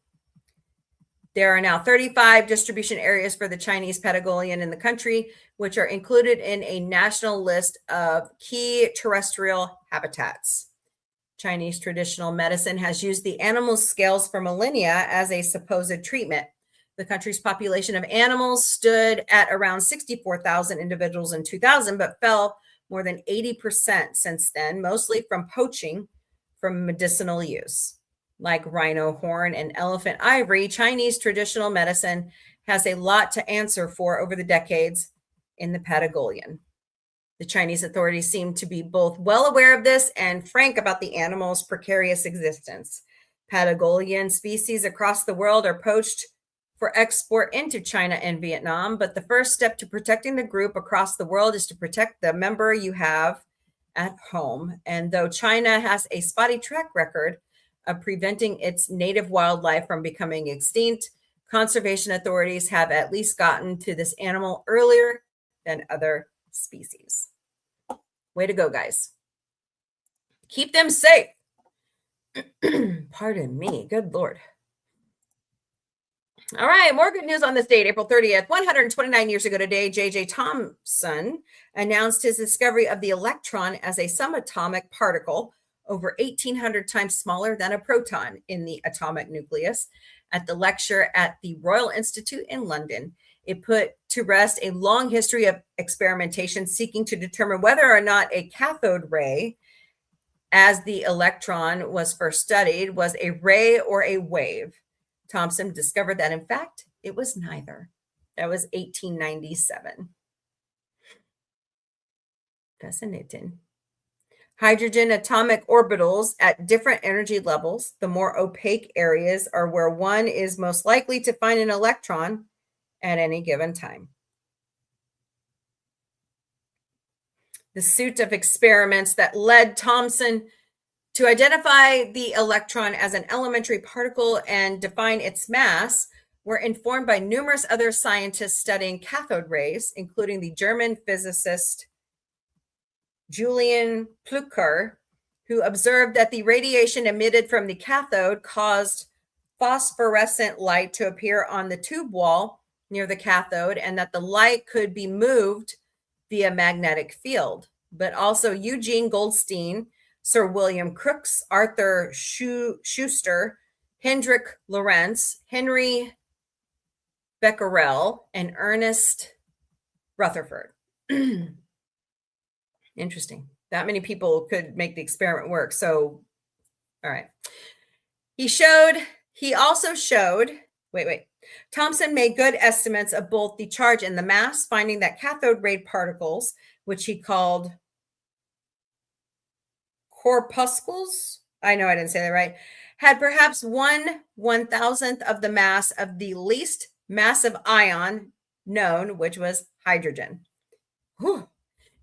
There are now 35 distribution areas for the Chinese Patagonian in the country, which are included in a national list of key terrestrial habitats. Chinese traditional medicine has used the animal's scales for millennia as a supposed treatment. The country's population of animals stood at around 64,000 individuals in 2000, but fell more than 80% since then, mostly from poaching for medicinal use. Like rhino horn and elephant ivory, Chinese traditional medicine has a lot to answer for over the decades in the Patagonian. The Chinese authorities seem to be both well aware of this and frank about the animal's precarious existence. Patagonian species across the world are poached for export into China and Vietnam, but the first step to protecting the group across the world is to protect the member you have at home. And though China has a spotty track record of preventing its native wildlife from becoming extinct, conservation authorities have at least gotten to this animal earlier than other species. Way to go, guys. Keep them safe. Pardon me. Good Lord. All right, more good news on this date, April 30th. 129 years ago today, J.J. Thomson announced his discovery of the electron as a subatomic particle over 1,800 times smaller than a proton in the atomic nucleus at the lecture at the Royal Institute in London. It put to rest a long history of experimentation seeking to determine whether or not a cathode ray, as the electron was first studied, was a ray or a wave. Thomson discovered that, in fact, it was neither. That was 1897. Fascinating. Hydrogen atomic orbitals at different energy levels, the more opaque areas, are where one is most likely to find an electron at any given time. The suite of experiments that led Thomson to identify the electron as an elementary particle and define its mass were informed by numerous other scientists studying cathode rays, including the German physicist Julian Plucher, who observed that the radiation emitted from the cathode caused phosphorescent light to appear on the tube wall near the cathode, and that the light could be moved via magnetic field. But also Eugene Goldstein, Sir William Crookes, Arthur Schuster, Hendrik Lorentz, Henry Becquerel, and Ernest Rutherford. Interesting. That many people could make the experiment work. So, all right. He also showed, Thomson made good estimates of both the charge and the mass, finding that cathode ray particles, which he called corpuscles, I know I didn't say that right, had perhaps 1/1000th of the mass of the least massive ion known, which was hydrogen. Whew.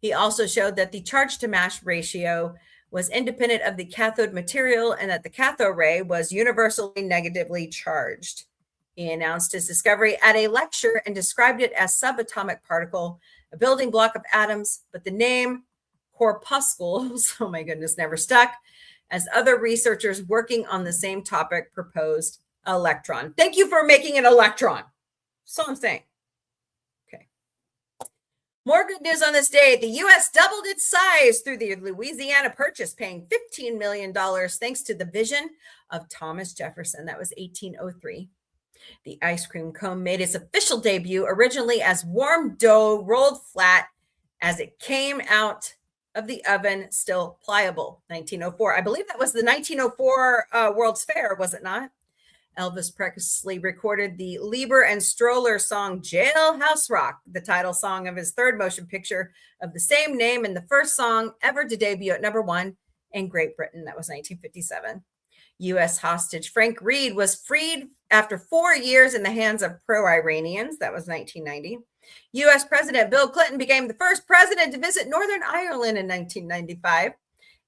He also showed that the charge to mass ratio was independent of the cathode material and that the cathode ray was universally negatively charged. He announced his discovery at a lecture and described it as subatomic particle, a building block of atoms, but the name corpuscles, oh my goodness, never stuck, as other researchers working on the same topic proposed electron. Thank you for making an electron. So I'm saying. More good news on this day. The U.S. doubled its size through the Louisiana Purchase, paying $15 million thanks to the vision of Thomas Jefferson. That was 1803. The ice cream cone made its official debut originally as warm dough rolled flat as it came out of the oven, still pliable. 1904. I believe that was the 1904 World's Fair, was it not? Elvis Presley recorded the Lieber and Stroller song Jailhouse Rock, the title song of his third motion picture of the same name, and the first song ever to debut at #1 in Great Britain. That was 1957. U.S. hostage Frank Reed was freed after 4 years in the hands of pro-Iranians. That was 1990. U.S. President Bill Clinton became the first president to visit Northern Ireland in 1995.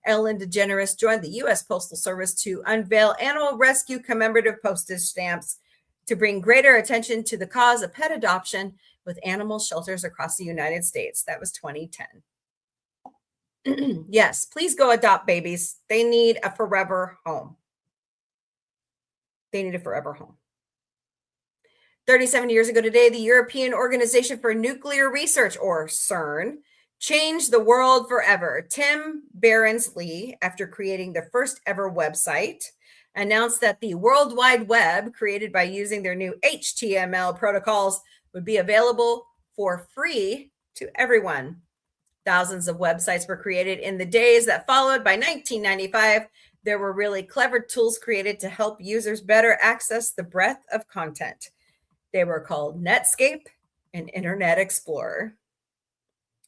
Ellen DeGeneres joined the U.S. Postal Service to unveil animal rescue commemorative postage stamps to bring greater attention to the cause of pet adoption with animal shelters across the United States. That was 2010. Yes, please go adopt babies. They need a forever home. They need a forever home. 37 years ago today, the European Organization for Nuclear Research, or CERN, changed the world forever. Tim Berners-Lee, after creating the first ever website, announced that the World Wide Web, created by using their new HTML protocols, would be available for free to everyone. Thousands of websites were created in the days that followed. By 1995, there were really clever tools created to help users better access the breadth of content. They were called Netscape and Internet Explorer.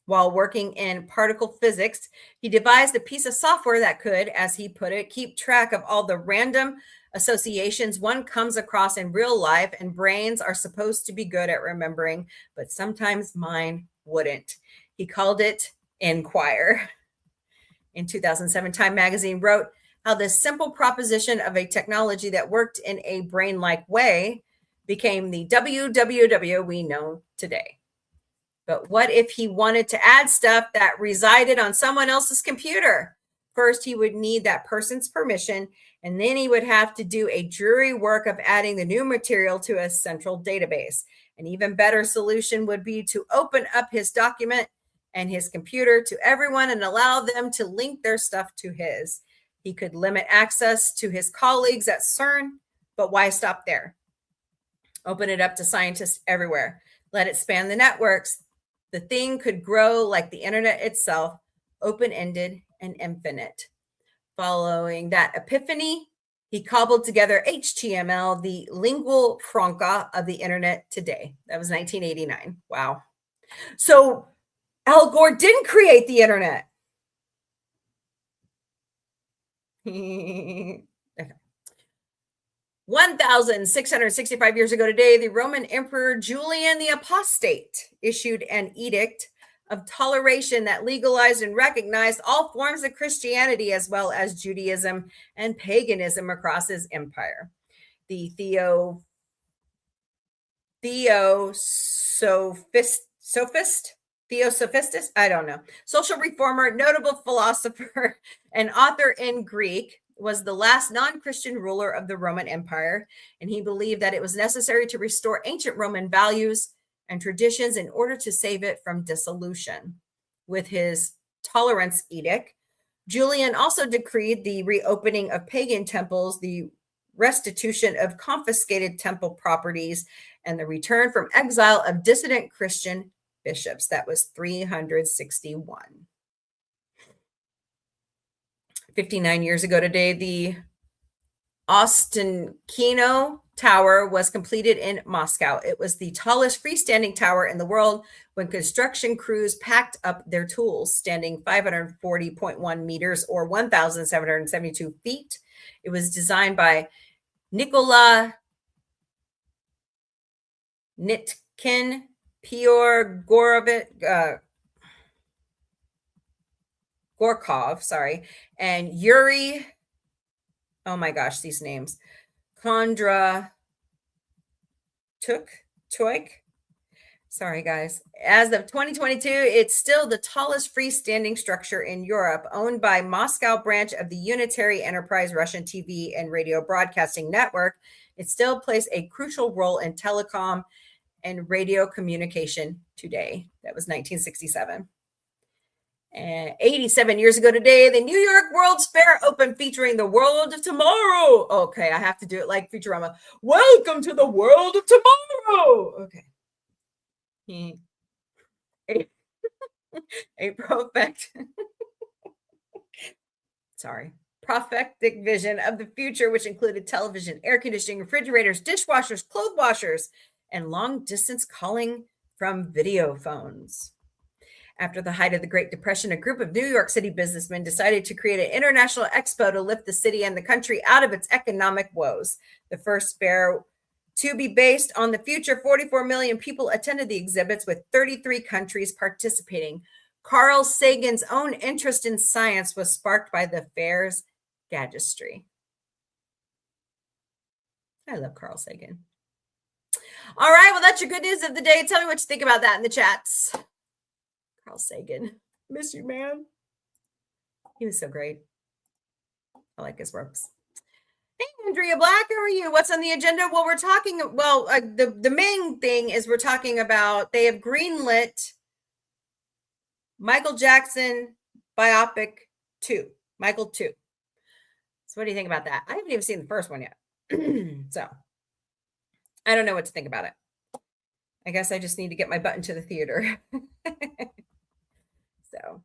While working in particle physics, he devised a piece of software that could, as he put it, keep track of all the random associations one comes across in real life, and brains are supposed to be good at remembering, but sometimes mine wouldn't. He called it Inquire. In 2007, Time magazine wrote how this simple proposition of a technology that worked in a brain-like way became the WWW we know today. But what if he wanted to add stuff that resided on someone else's computer? First, he would need that person's permission, and then he would have to do a dreary work of adding the new material to a central database. An even better solution would be to open up his document and his computer to everyone and allow them to link their stuff to his. He could limit access to his colleagues at CERN, but why stop there? Open it up to scientists everywhere. Let it span the networks. The thing could grow like the internet itself, open-ended and infinite. Following that epiphany, he cobbled together HTML, the lingua franca of the internet today. That was 1989. Wow. So Al Gore didn't create the internet. Okay. 1,665 years ago today, the Roman Emperor Julian the Apostate issued an edict of toleration that legalized and recognized all forms of Christianity as well as Judaism and paganism across his empire. The Theosophist Theosophistus, I don't know. Social reformer, notable philosopher, and author in Greek, was the last non-Christian ruler of the Roman Empire, and he believed that it was necessary to restore ancient Roman values and traditions in order to save it from dissolution. With his tolerance edict, Julian also decreed the reopening of pagan temples, the restitution of confiscated temple properties, and the return from exile of dissident Christian bishops. That was 361. 59 years ago today, the Ostankino Tower was completed in Moscow. It was the tallest freestanding tower in the world when construction crews packed up their tools, standing 540.1 meters or 1,772 feet. It was designed by Nikola Nitkin, Pyotr Gorkov, and Yuri, oh my gosh, these names, Kondratyuk. Sorry, guys. As of 2022, it's still the tallest freestanding structure in Europe, owned by Moscow branch of the Unitary Enterprise Russian TV and radio broadcasting network. It still plays a crucial role in telecom and radio communication today. That was 1967. And 87 years ago today, the New York World's Fair opened, featuring the world of tomorrow. Okay, I have to do it like Futurama. Welcome to the world of tomorrow. Okay. A prophetic vision of the future, which included television, air conditioning, refrigerators, dishwashers, clothes washers, and long distance calling from video phones. After the height of the Great Depression, a group of New York City businessmen decided to create an international expo to lift the city and the country out of its economic woes. The first fair to be based on the future, 44 million people attended the exhibits, with 33 countries participating. Carl Sagan's own interest in science was sparked by the fair's gadgetry. I love Carl Sagan. All right, well, that's your good news of the day. Tell me what you think about that in the chats. Carl Sagan. Miss you, man. He was so great. I like his works. Hey, Andrea Black, how are you? What's on the agenda? Well, we're talking, the main thing is we're talking about, they have greenlit Michael Jackson biopic 2, Michael 2. So what do you think about that? I haven't even seen the first one yet. So I don't know what to think about it. I guess I just need to get my butt into the theater. So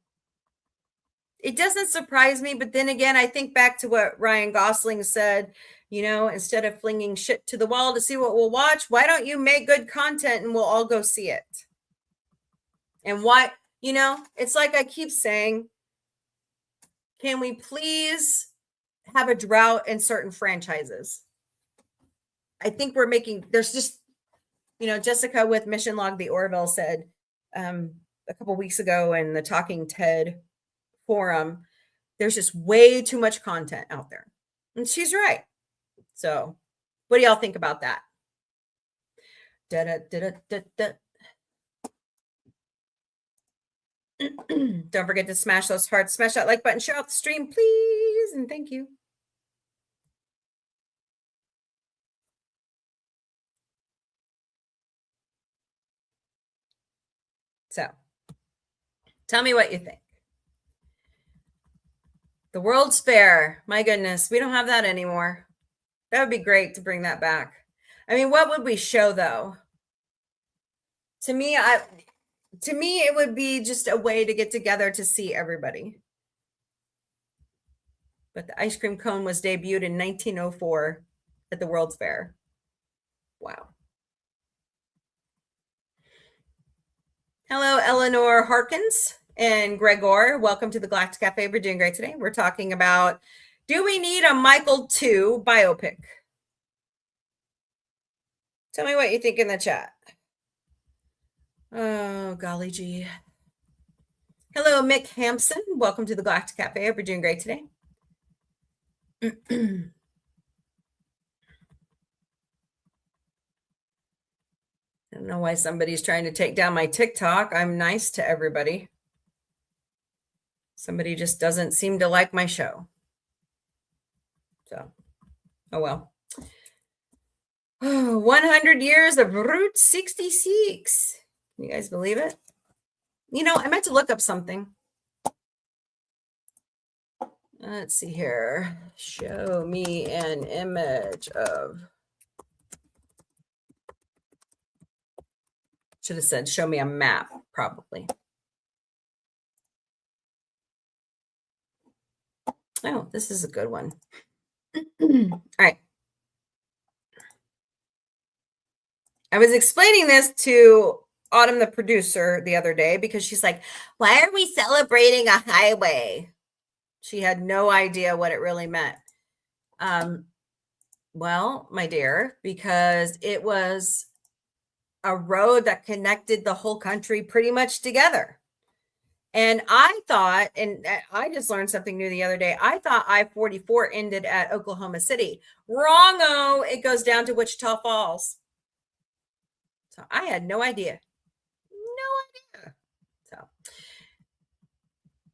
it doesn't surprise me, but then again, I think back to what Ryan Gosling said, instead of flinging shit to the wall to see what we'll watch, why don't you make good content and we'll all go see it? And why, it's like I keep saying, can we please have a drought in certain franchises? I think there's just, Jessica with Mission Log the Orville said a couple weeks ago in the Talking TED forum, there's just way too much content out there. And she's right. So what do y'all think about that? Don't forget to smash those hearts, smash that like button, share out the stream, please, and thank you. So tell me what you think. The World's Fair, my goodness, we don't have that anymore. That would be great to bring that back. I mean, what would we show though? To me, it would be just a way to get together to see everybody. But the ice cream cone was debuted in 1904 at the World's Fair. Wow. Hello, Eleanor Harkins and Gregor. Welcome to the Galactic Café. We're doing great today. We're talking about, do we need a Michael 2 biopic? Tell me what you think in the chat. Oh, golly gee. Hello, Mick Hampson. Welcome to the Galactic Café. We're doing great today. don't know why somebody's trying to take down my TikTok. I'm nice to everybody. Somebody just doesn't seem to like my show. So, oh well. 100 years of Route 66. Can you guys believe it? You know, I meant to look up something. Let's see here. Show me an image of. Should have said, show me a map, probably. Oh, this is a good one. All right. I was explaining this to Autumn, the producer, the other day because she's like, why are we celebrating a highway? She had no idea what it really meant. Well, my dear, because it was a road that connected the whole country pretty much together. And I thought, and I just learned something new the other day, I thought I-44 ended at Oklahoma City. Wrong-o, it goes down to Wichita Falls. So I had no idea. No idea. So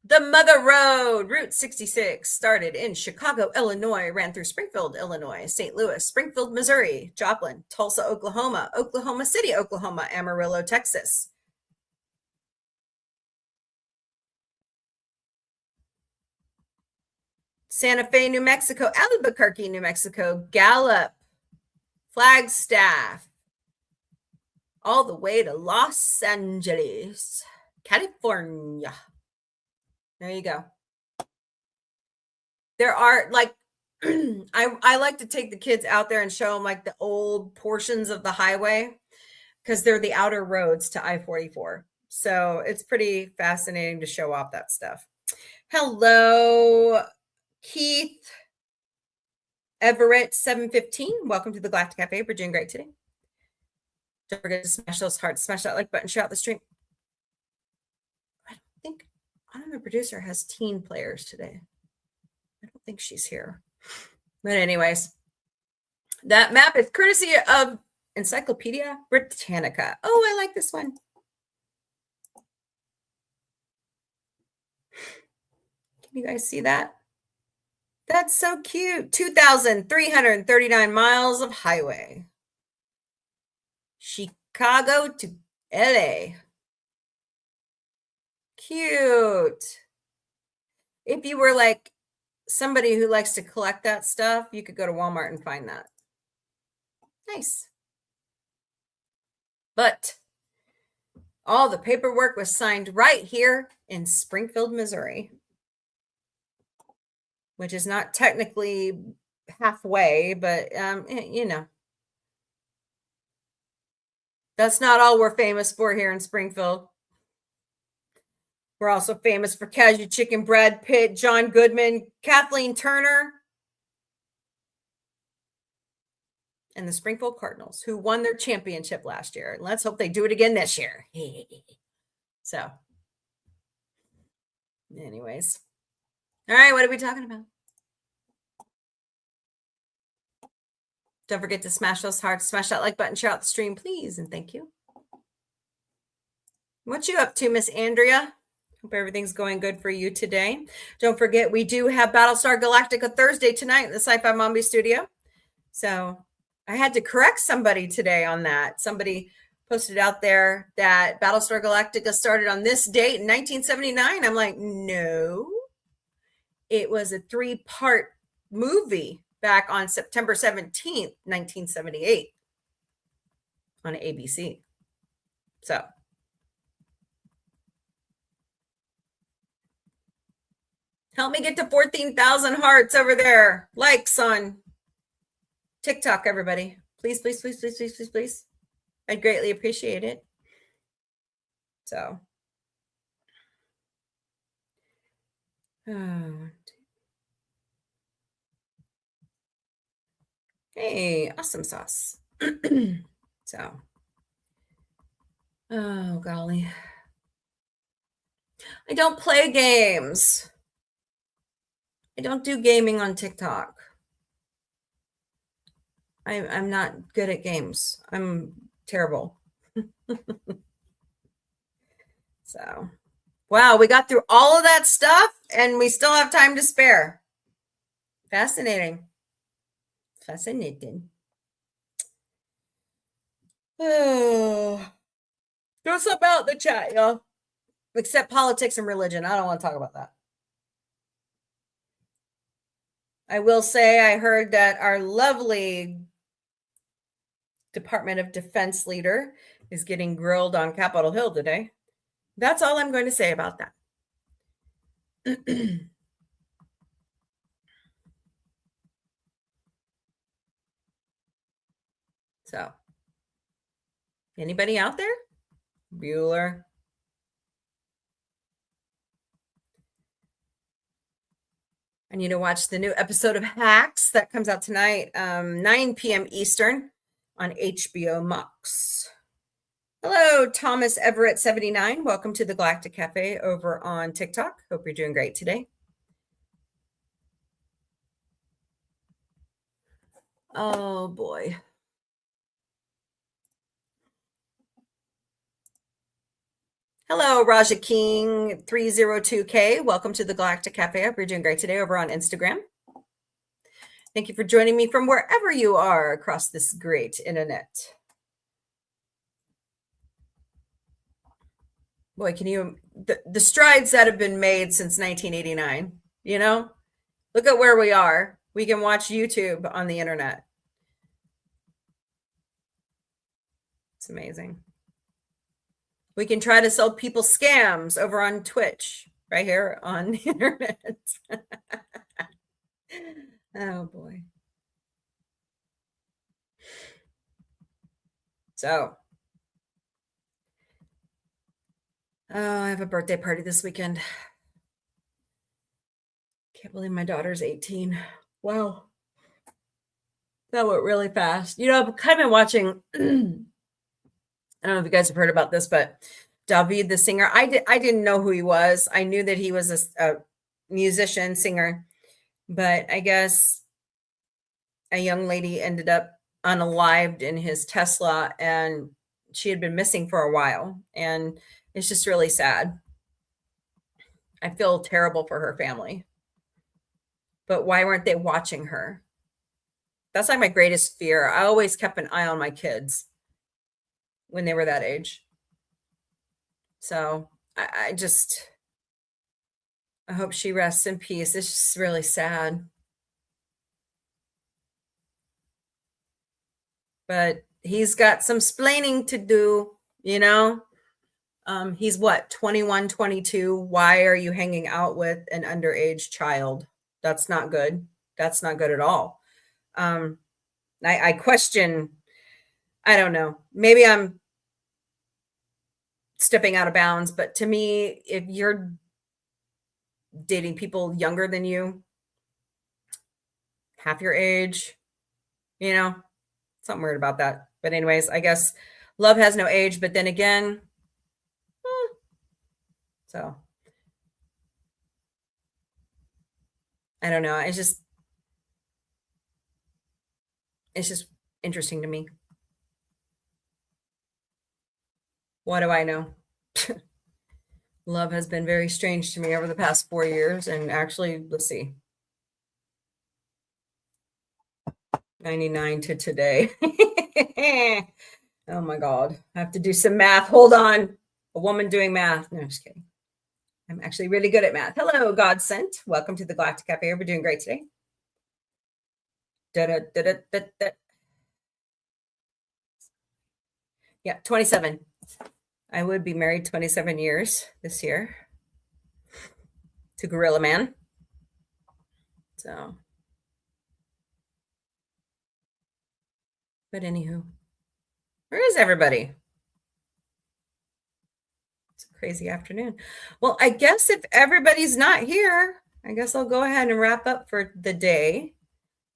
the Mother Road, Route 66, started in Chicago, Illinois, ran through Springfield, Illinois, St. Louis, Springfield, Missouri, Joplin, Tulsa, Oklahoma, Oklahoma City, Oklahoma, Amarillo, Texas. Santa Fe, New Mexico, Albuquerque, New Mexico, Gallup, Flagstaff, all the way to Los Angeles, California. There you go. There are like, I like to take the kids out there and show them like the old portions of the highway because they're the outer roads to I-44. So it's pretty fascinating to show off that stuff. Hello, Keith Everett 715. Welcome to the Galactic Cafe. We're doing great today. Don't forget to smash those hearts, smash that like button, share out the stream. I don't know, producer has teen players today. I don't think she's here. But anyways, that map is courtesy of Encyclopedia Britannica. Oh, I like this one. Can you guys see that? That's so cute. 2,339 miles of highway. Chicago to LA. Cute. If you were like somebody who likes to collect that stuff, you could go to Walmart and find that. Nice. But all the paperwork was signed right here in Springfield, Missouri, which is not technically halfway, but you know, that's not all we're famous for here in Springfield. We're also famous for Cashew Chicken, Brad Pitt, John Goodman, Kathleen Turner, and the Springfield Cardinals, who won their championship last year. Let's hope they do it again this year. So, anyways. All right, what are we talking about? Don't forget to smash those hearts, smash that like button, share out the stream, please, and thank you. What you up to, Miss Andrea? Hope everything's going good for you today. Don't forget, we do have Battlestar Galactica Thursday tonight in the Sci-Fi Mombie studio. So I had to correct somebody today on that. Somebody posted out there that Battlestar Galactica started on this date in 1979. I'm like, no. It was a 3-part movie back on September 17th, 1978 on ABC. So help me get to 14,000 hearts over there. Likes on TikTok, everybody. Please, please, please, please, please, please, please. I'd greatly appreciate it. So. Oh. Hey, awesome sauce. So. Oh, golly. I don't play games. I don't do gaming on TikTok. I'm not good at games. I'm terrible. So, wow, we got through all of that stuff and we still have time to spare. Fascinating. Fascinating. Oh, throw something out in the chat, y'all. Except politics and religion. I don't want to talk about that. I will say I heard that our lovely Department of Defense leader is getting grilled on Capitol Hill today. That's all I'm going to say about that. So, anybody out there? Bueller. I need to watch the new episode of Hacks that comes out tonight, 9 p.m. Eastern on HBO Max. Hello, Thomas Everett 79. Welcome to the Galactic Café over on TikTok. Hope you're doing great today. Oh boy. Hello, Raja King 302K. Welcome to the Galactic Cafe. Hope you're doing great today over on Instagram. Thank you for joining me from wherever you are across this great internet. Boy, can you, the strides that have been made since 1989, you know, look at where we are. We can watch YouTube on the internet. It's amazing. We can try to sell people scams over on Twitch right here on the internet. Oh boy. So, I have a birthday party this weekend. Can't believe my daughter's 18. Wow. That went really fast. You know, I've kind of been watching, I don't know if you guys have heard about this, but David, the singer, I didn't know who he was. I knew that he was a musician, singer, but I guess a young lady ended up unalived in his Tesla, and she had been missing for a while, and it's just really sad. I feel terrible for her family. But why weren't they watching her? That's like my greatest fear. I always kept an eye on my kids when they were that age. So I hope she rests in peace. It's just really sad. But he's got some splaining to do, you know. He's what, 21, 22. Why are you hanging out with an underage child? That's not good. That's not good at all. I question, I don't know, maybe I'm stepping out of bounds, but to me, if you're dating people younger than you, half your age, you know, something weird about that. But anyways, I guess love has no age, but then again, so I don't know. It's just interesting to me. What do I know? Love has been very strange to me over the past 4 years. And actually, let's see, 99 to today. Oh my God. I have to do some math. Hold on. A woman doing math. No, just kidding. I'm actually really good at math. Hello, God Sent. Welcome to the Galactic Cafe. We're doing great today. Yeah, 27. I would be married 27 years this year to Gorilla Man. So, but anywho, where is everybody? It's a crazy afternoon. Well, I guess if everybody's not here, I guess I'll go ahead and wrap up for the day.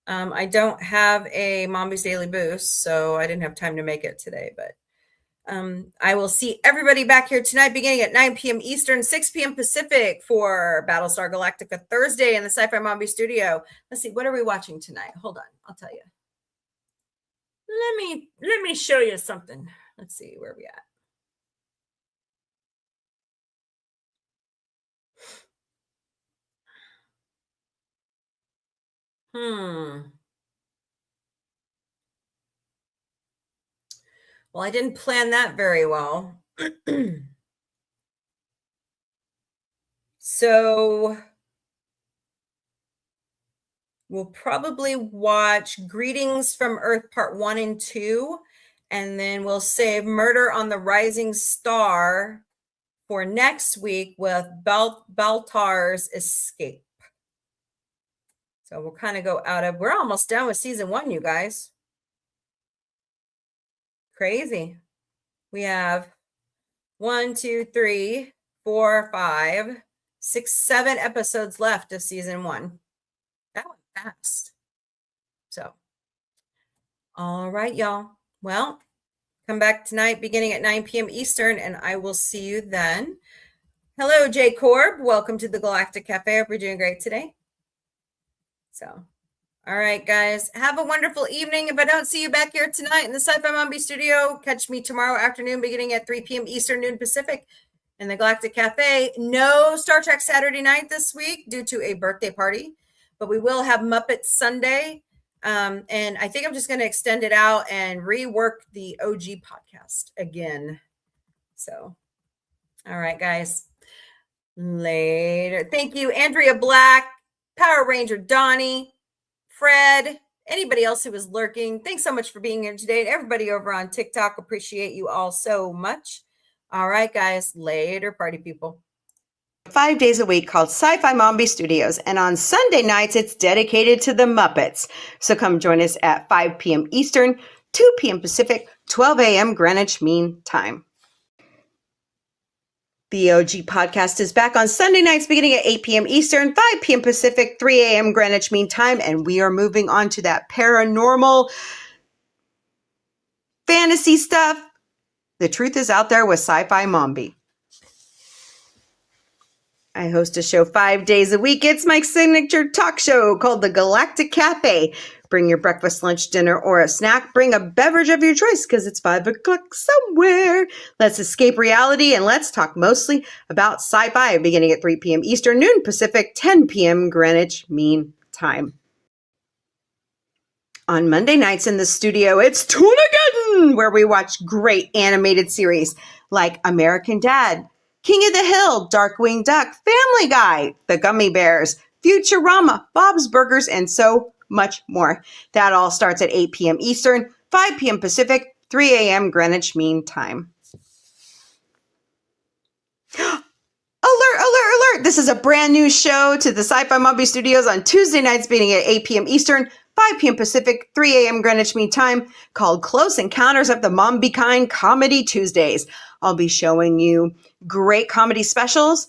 I don't have a Mombie's Daily Boost, so I didn't have time to make it today, but I will see everybody back here tonight beginning at 9 p.m. Eastern, 6 p.m. Pacific for Battlestar Galactica Thursday in the Sci-Fi Mombie studio. Let's see, what are we watching tonight? Hold on, I'll tell you. Let me show you something. Let's see where we at. Well, I didn't plan that very well. So we'll probably watch Greetings from Earth Part 1 and 2, and then we'll save Murder on the Rising Star for next week with Baltar's Escape. So we'll kind of go we're almost done with season 1, you guys. Crazy. We have 1, 2, 3, 4, 5, 6, 7 episodes left of season 1. That went fast. So, all right, y'all. Well, come back tonight beginning at 9 p.m. Eastern, and I will see you then. Hello, Jay Korb. Welcome to the Galactic Cafe. Hope you're doing great today. So, all right, guys. Have a wonderful evening. If I don't see you back here tonight in the Sci-Fi Mombie studio, catch me tomorrow afternoon beginning at 3 p.m. Eastern, noon Pacific in the Galactic Cafe. No Star Trek Saturday night this week due to a birthday party, but we will have Muppets Sunday. And I think I'm just going to extend it out and rework the OG podcast again. So, all right, guys. Later. Thank you, Andrea Black, Power Ranger Donnie, Fred, anybody else who was lurking. Thanks so much for being here today. And everybody over on TikTok, appreciate you all so much. All right, guys. Later, party people. 5 days a week called Sci-Fi Mombie Studios, and on Sunday nights it's dedicated to the Muppets. So come join us at 5 p.m. Eastern, 2 p.m. Pacific, 12 a.m. Greenwich Mean Time. The OG podcast is back on Sunday nights beginning at 8 p.m. Eastern, 5 p.m. Pacific, 3 a.m. Greenwich Mean Time, and we are moving on to that paranormal fantasy stuff. The truth is out there with Sci-Fi Mombie. I host a show 5 days a week. It's my signature talk show called the Galactic Café. Bring your breakfast, lunch, dinner, or a snack. Bring a beverage of your choice because it's 5 o'clock somewhere. Let's escape reality and let's talk mostly about sci-fi beginning at 3 p.m. Eastern, noon Pacific, 10 p.m. Greenwich Mean Time. On Monday nights in the studio, it's Toonigan, where we watch great animated series like American Dad, King of the Hill, Darkwing Duck, Family Guy, The Gummy Bears, Futurama, Bob's Burgers, and so much more. That all starts at 8 p.m. Eastern, 5 p.m. Pacific, 3 a.m. Greenwich Mean Time. Alert, alert, alert! This is a brand new show to the Sci-Fi Mombie Studios on Tuesday nights beginning at 8 p.m. Eastern, 5 p.m. Pacific, 3 a.m. Greenwich Mean Time, called Close Encounters of the Mombie Kind Comedy Tuesdays. I'll be showing you great comedy specials,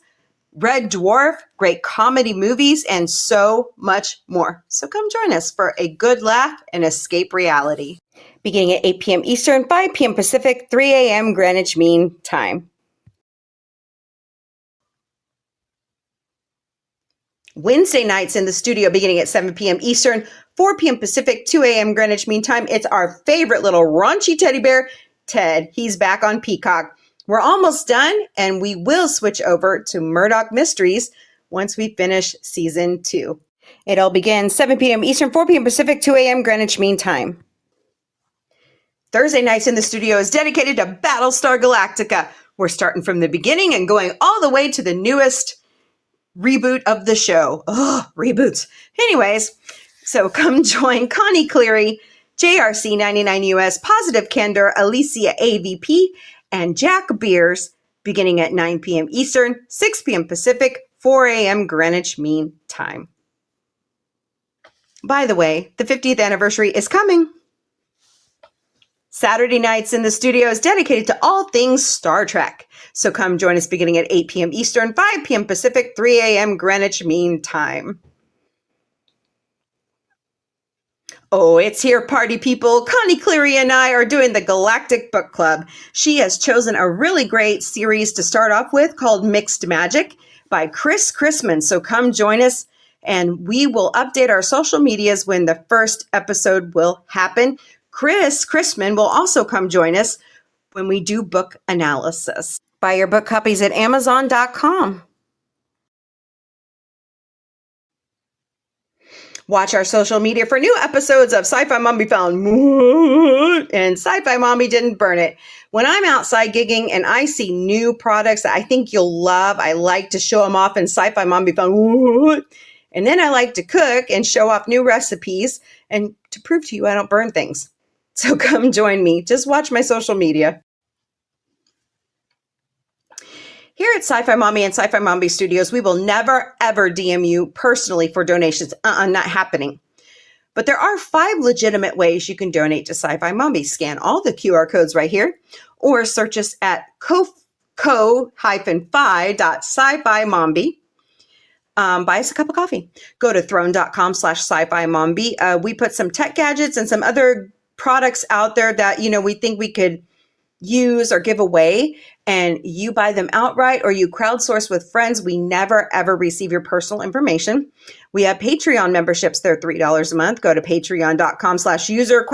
Red Dwarf, great comedy movies, and so much more. So come join us for a good laugh and escape reality. Beginning at 8 p.m. Eastern, 5 p.m. Pacific, 3 a.m. Greenwich Mean Time. Wednesday nights in the studio beginning at 7 p.m. Eastern, 4 p.m. Pacific, 2 a.m. Greenwich Mean Time. It's our favorite little raunchy teddy bear, Ted. He's back on Peacock. We're almost done, and we will switch over to Murdoch Mysteries once we finish season 2. It'll begin 7 p.m. Eastern, 4 p.m. Pacific, 2 a.m. Greenwich Mean Time. Thursday nights in the studio is dedicated to Battlestar Galactica. We're starting from the beginning and going all the way to the newest reboot of the show. Ugh, reboots. Anyways, so come join Connie Cleary, JRC99US, Positive Candor, Alicia AVP, and Jack Beers beginning at 9 p.m. Eastern, 6 p.m. Pacific, 4 a.m. Greenwich Mean Time. By the way, the 50th anniversary is coming. Saturday nights in the studio is dedicated to all things Star Trek. So come join us beginning at 8 p.m. Eastern, 5 p.m. Pacific, 3 a.m. Greenwich Mean Time. Oh, it's here, party people. Connie Cleary and I are doing the Galactic Book Club. She has chosen a really great series to start off with called Mixed Magic by Chris Chrisman. So come join us, and we will update our social medias when the first episode will happen. Chris Chrisman will also come join us when we do book analysis. Buy your book copies at Amazon.com. Watch our social media for new episodes of Sci-Fi Mombie found and Sci-Fi Mombie didn't burn it. When I'm outside gigging and I see new products that I think you'll love, I like to show them off in Sci-Fi Mombie found. And then I like to cook and show off new recipes and to prove to you I don't burn things. So come join me. Just watch my social media. Here at Sci-Fi Mombie and Sci-Fi Mombie Studios, we will never, ever DM you personally for donations. Not happening. But there are 5 legitimate ways you can donate to Sci-Fi Mombie. Scan all the QR codes right here, or search us at co-fi.sci-fi mombie. Buy us a cup of coffee. Go to throne.com/sci-fi mombie. We put some tech gadgets and some other products out there that, we think we could use or give away, and you buy them outright or you crowdsource with friends. We never, ever receive your personal information. We have Patreon memberships. They're $3 a month. Go to patreon.com/user *u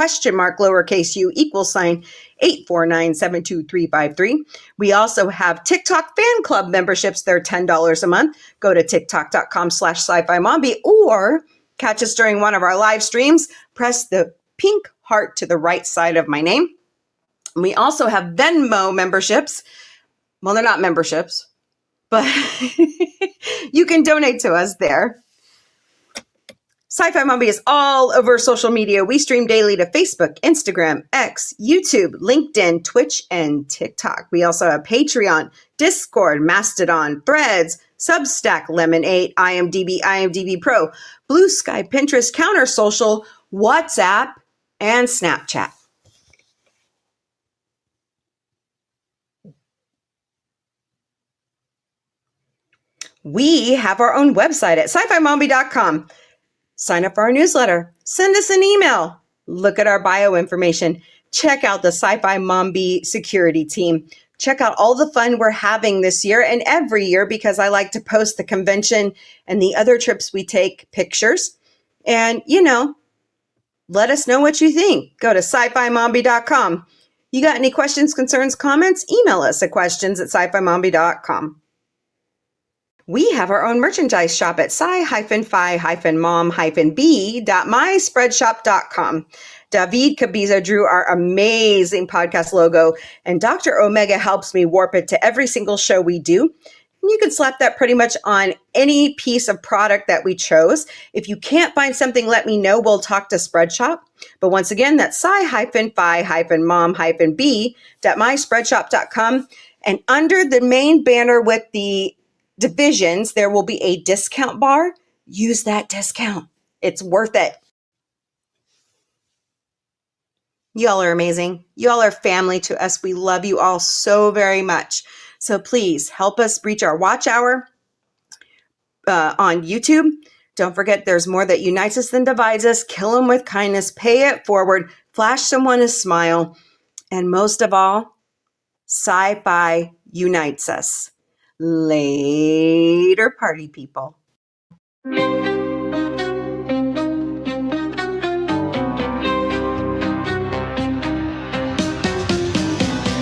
$849-72353. We also have TikTok fan club memberships. They're $10 a month. Go to tiktok.com/sci-fi mombie or catch us during one of our live streams. Press the pink heart to the right side of my name. We also have Venmo memberships. Well, they're not memberships, but you can donate to us there. Sci-Fi Mombie is all over social media. We stream daily to Facebook, Instagram, X, YouTube, LinkedIn, Twitch, and TikTok. We also have Patreon, Discord, Mastodon, Threads, Substack, Lemonade, IMDb Pro, Blue Sky, Pinterest, Counter Social, WhatsApp, and Snapchat. We have our own website at sci-fi-mombie.com. Sign up for our newsletter. Send us an email. Look at our bio information. Check out the Sci-Fi Mombie security team. Check out all the fun we're having this year and every year, because I like to post the convention and the other trips we take pictures. And, let us know what you think. Go to sci-fi-mombie.com. You got any questions, concerns, comments? Email us at questions@sci-fi-mombie.com. We have our own merchandise shop at sci-fi-mom-b.myspreadshop.com. David Cabiza drew our amazing podcast logo, and Dr. Omega helps me warp it to every single show we do. And you can slap that pretty much on any piece of product that we chose. If you can't find something, let me know. We'll talk to Spreadshop. But once again, that's sci-fi-mom-b.myspreadshop.com. And under the main banner with the divisions, there will be a discount bar. Use that discount. It's worth it. Y'all are amazing. Y'all are family to us. We love you all so very much. So please help us reach our watch hour on YouTube. Don't forget, there's more that unites us than divides us. Kill them with kindness. Pay it forward. Flash someone a smile. And most of all, sci-fi unites us. Later, party people.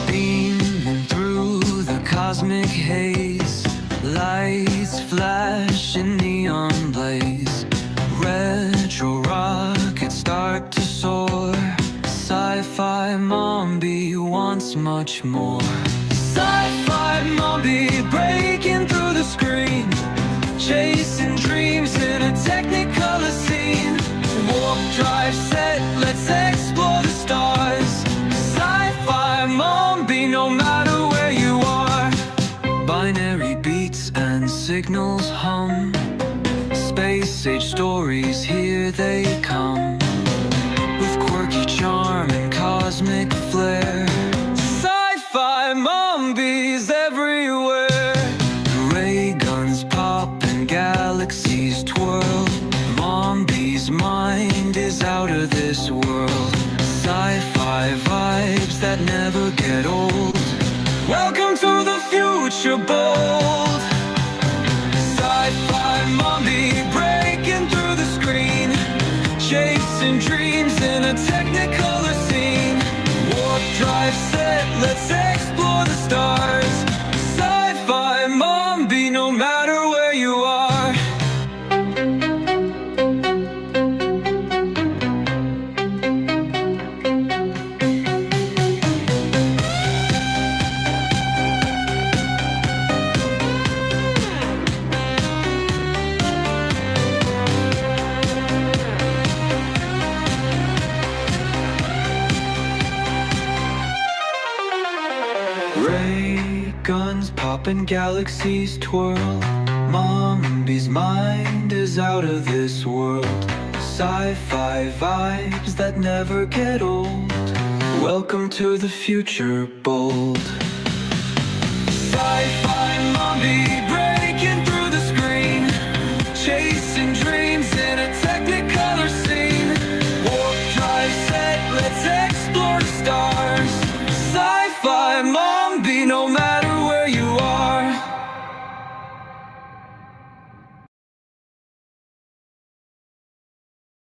Beaming through the cosmic haze, lights flash in neon blaze, retro rockets start to soar. Sci-Fi Mombie wants much more. Sci-Fi Mombie breaking through the screen, chasing dreams in a technicolor scene. Warp drive set, let's explore the stars. Sci-Fi Mombie, no matter where you are. Binary beats and signals hum, space age stories, here they come, with quirky charm and cosmic flair. Sci-Fi Mombies everywhere. Ray guns pop and galaxies twirl. Mombie's mind is out of this world. Sci-fi vibes that never get old. Welcome to the future bold. Sci-Fi Mombie breaking through the screen, chasing dreams in a technicolor scene. Warp drive set, let's explore the stars. Sci-Fi Mombie, no matter where you are. up and galaxies twirl. Mombie's mind is out of this world. Sci-fi vibes that never get old. Welcome to the future, bold. Sci-fi Mombie.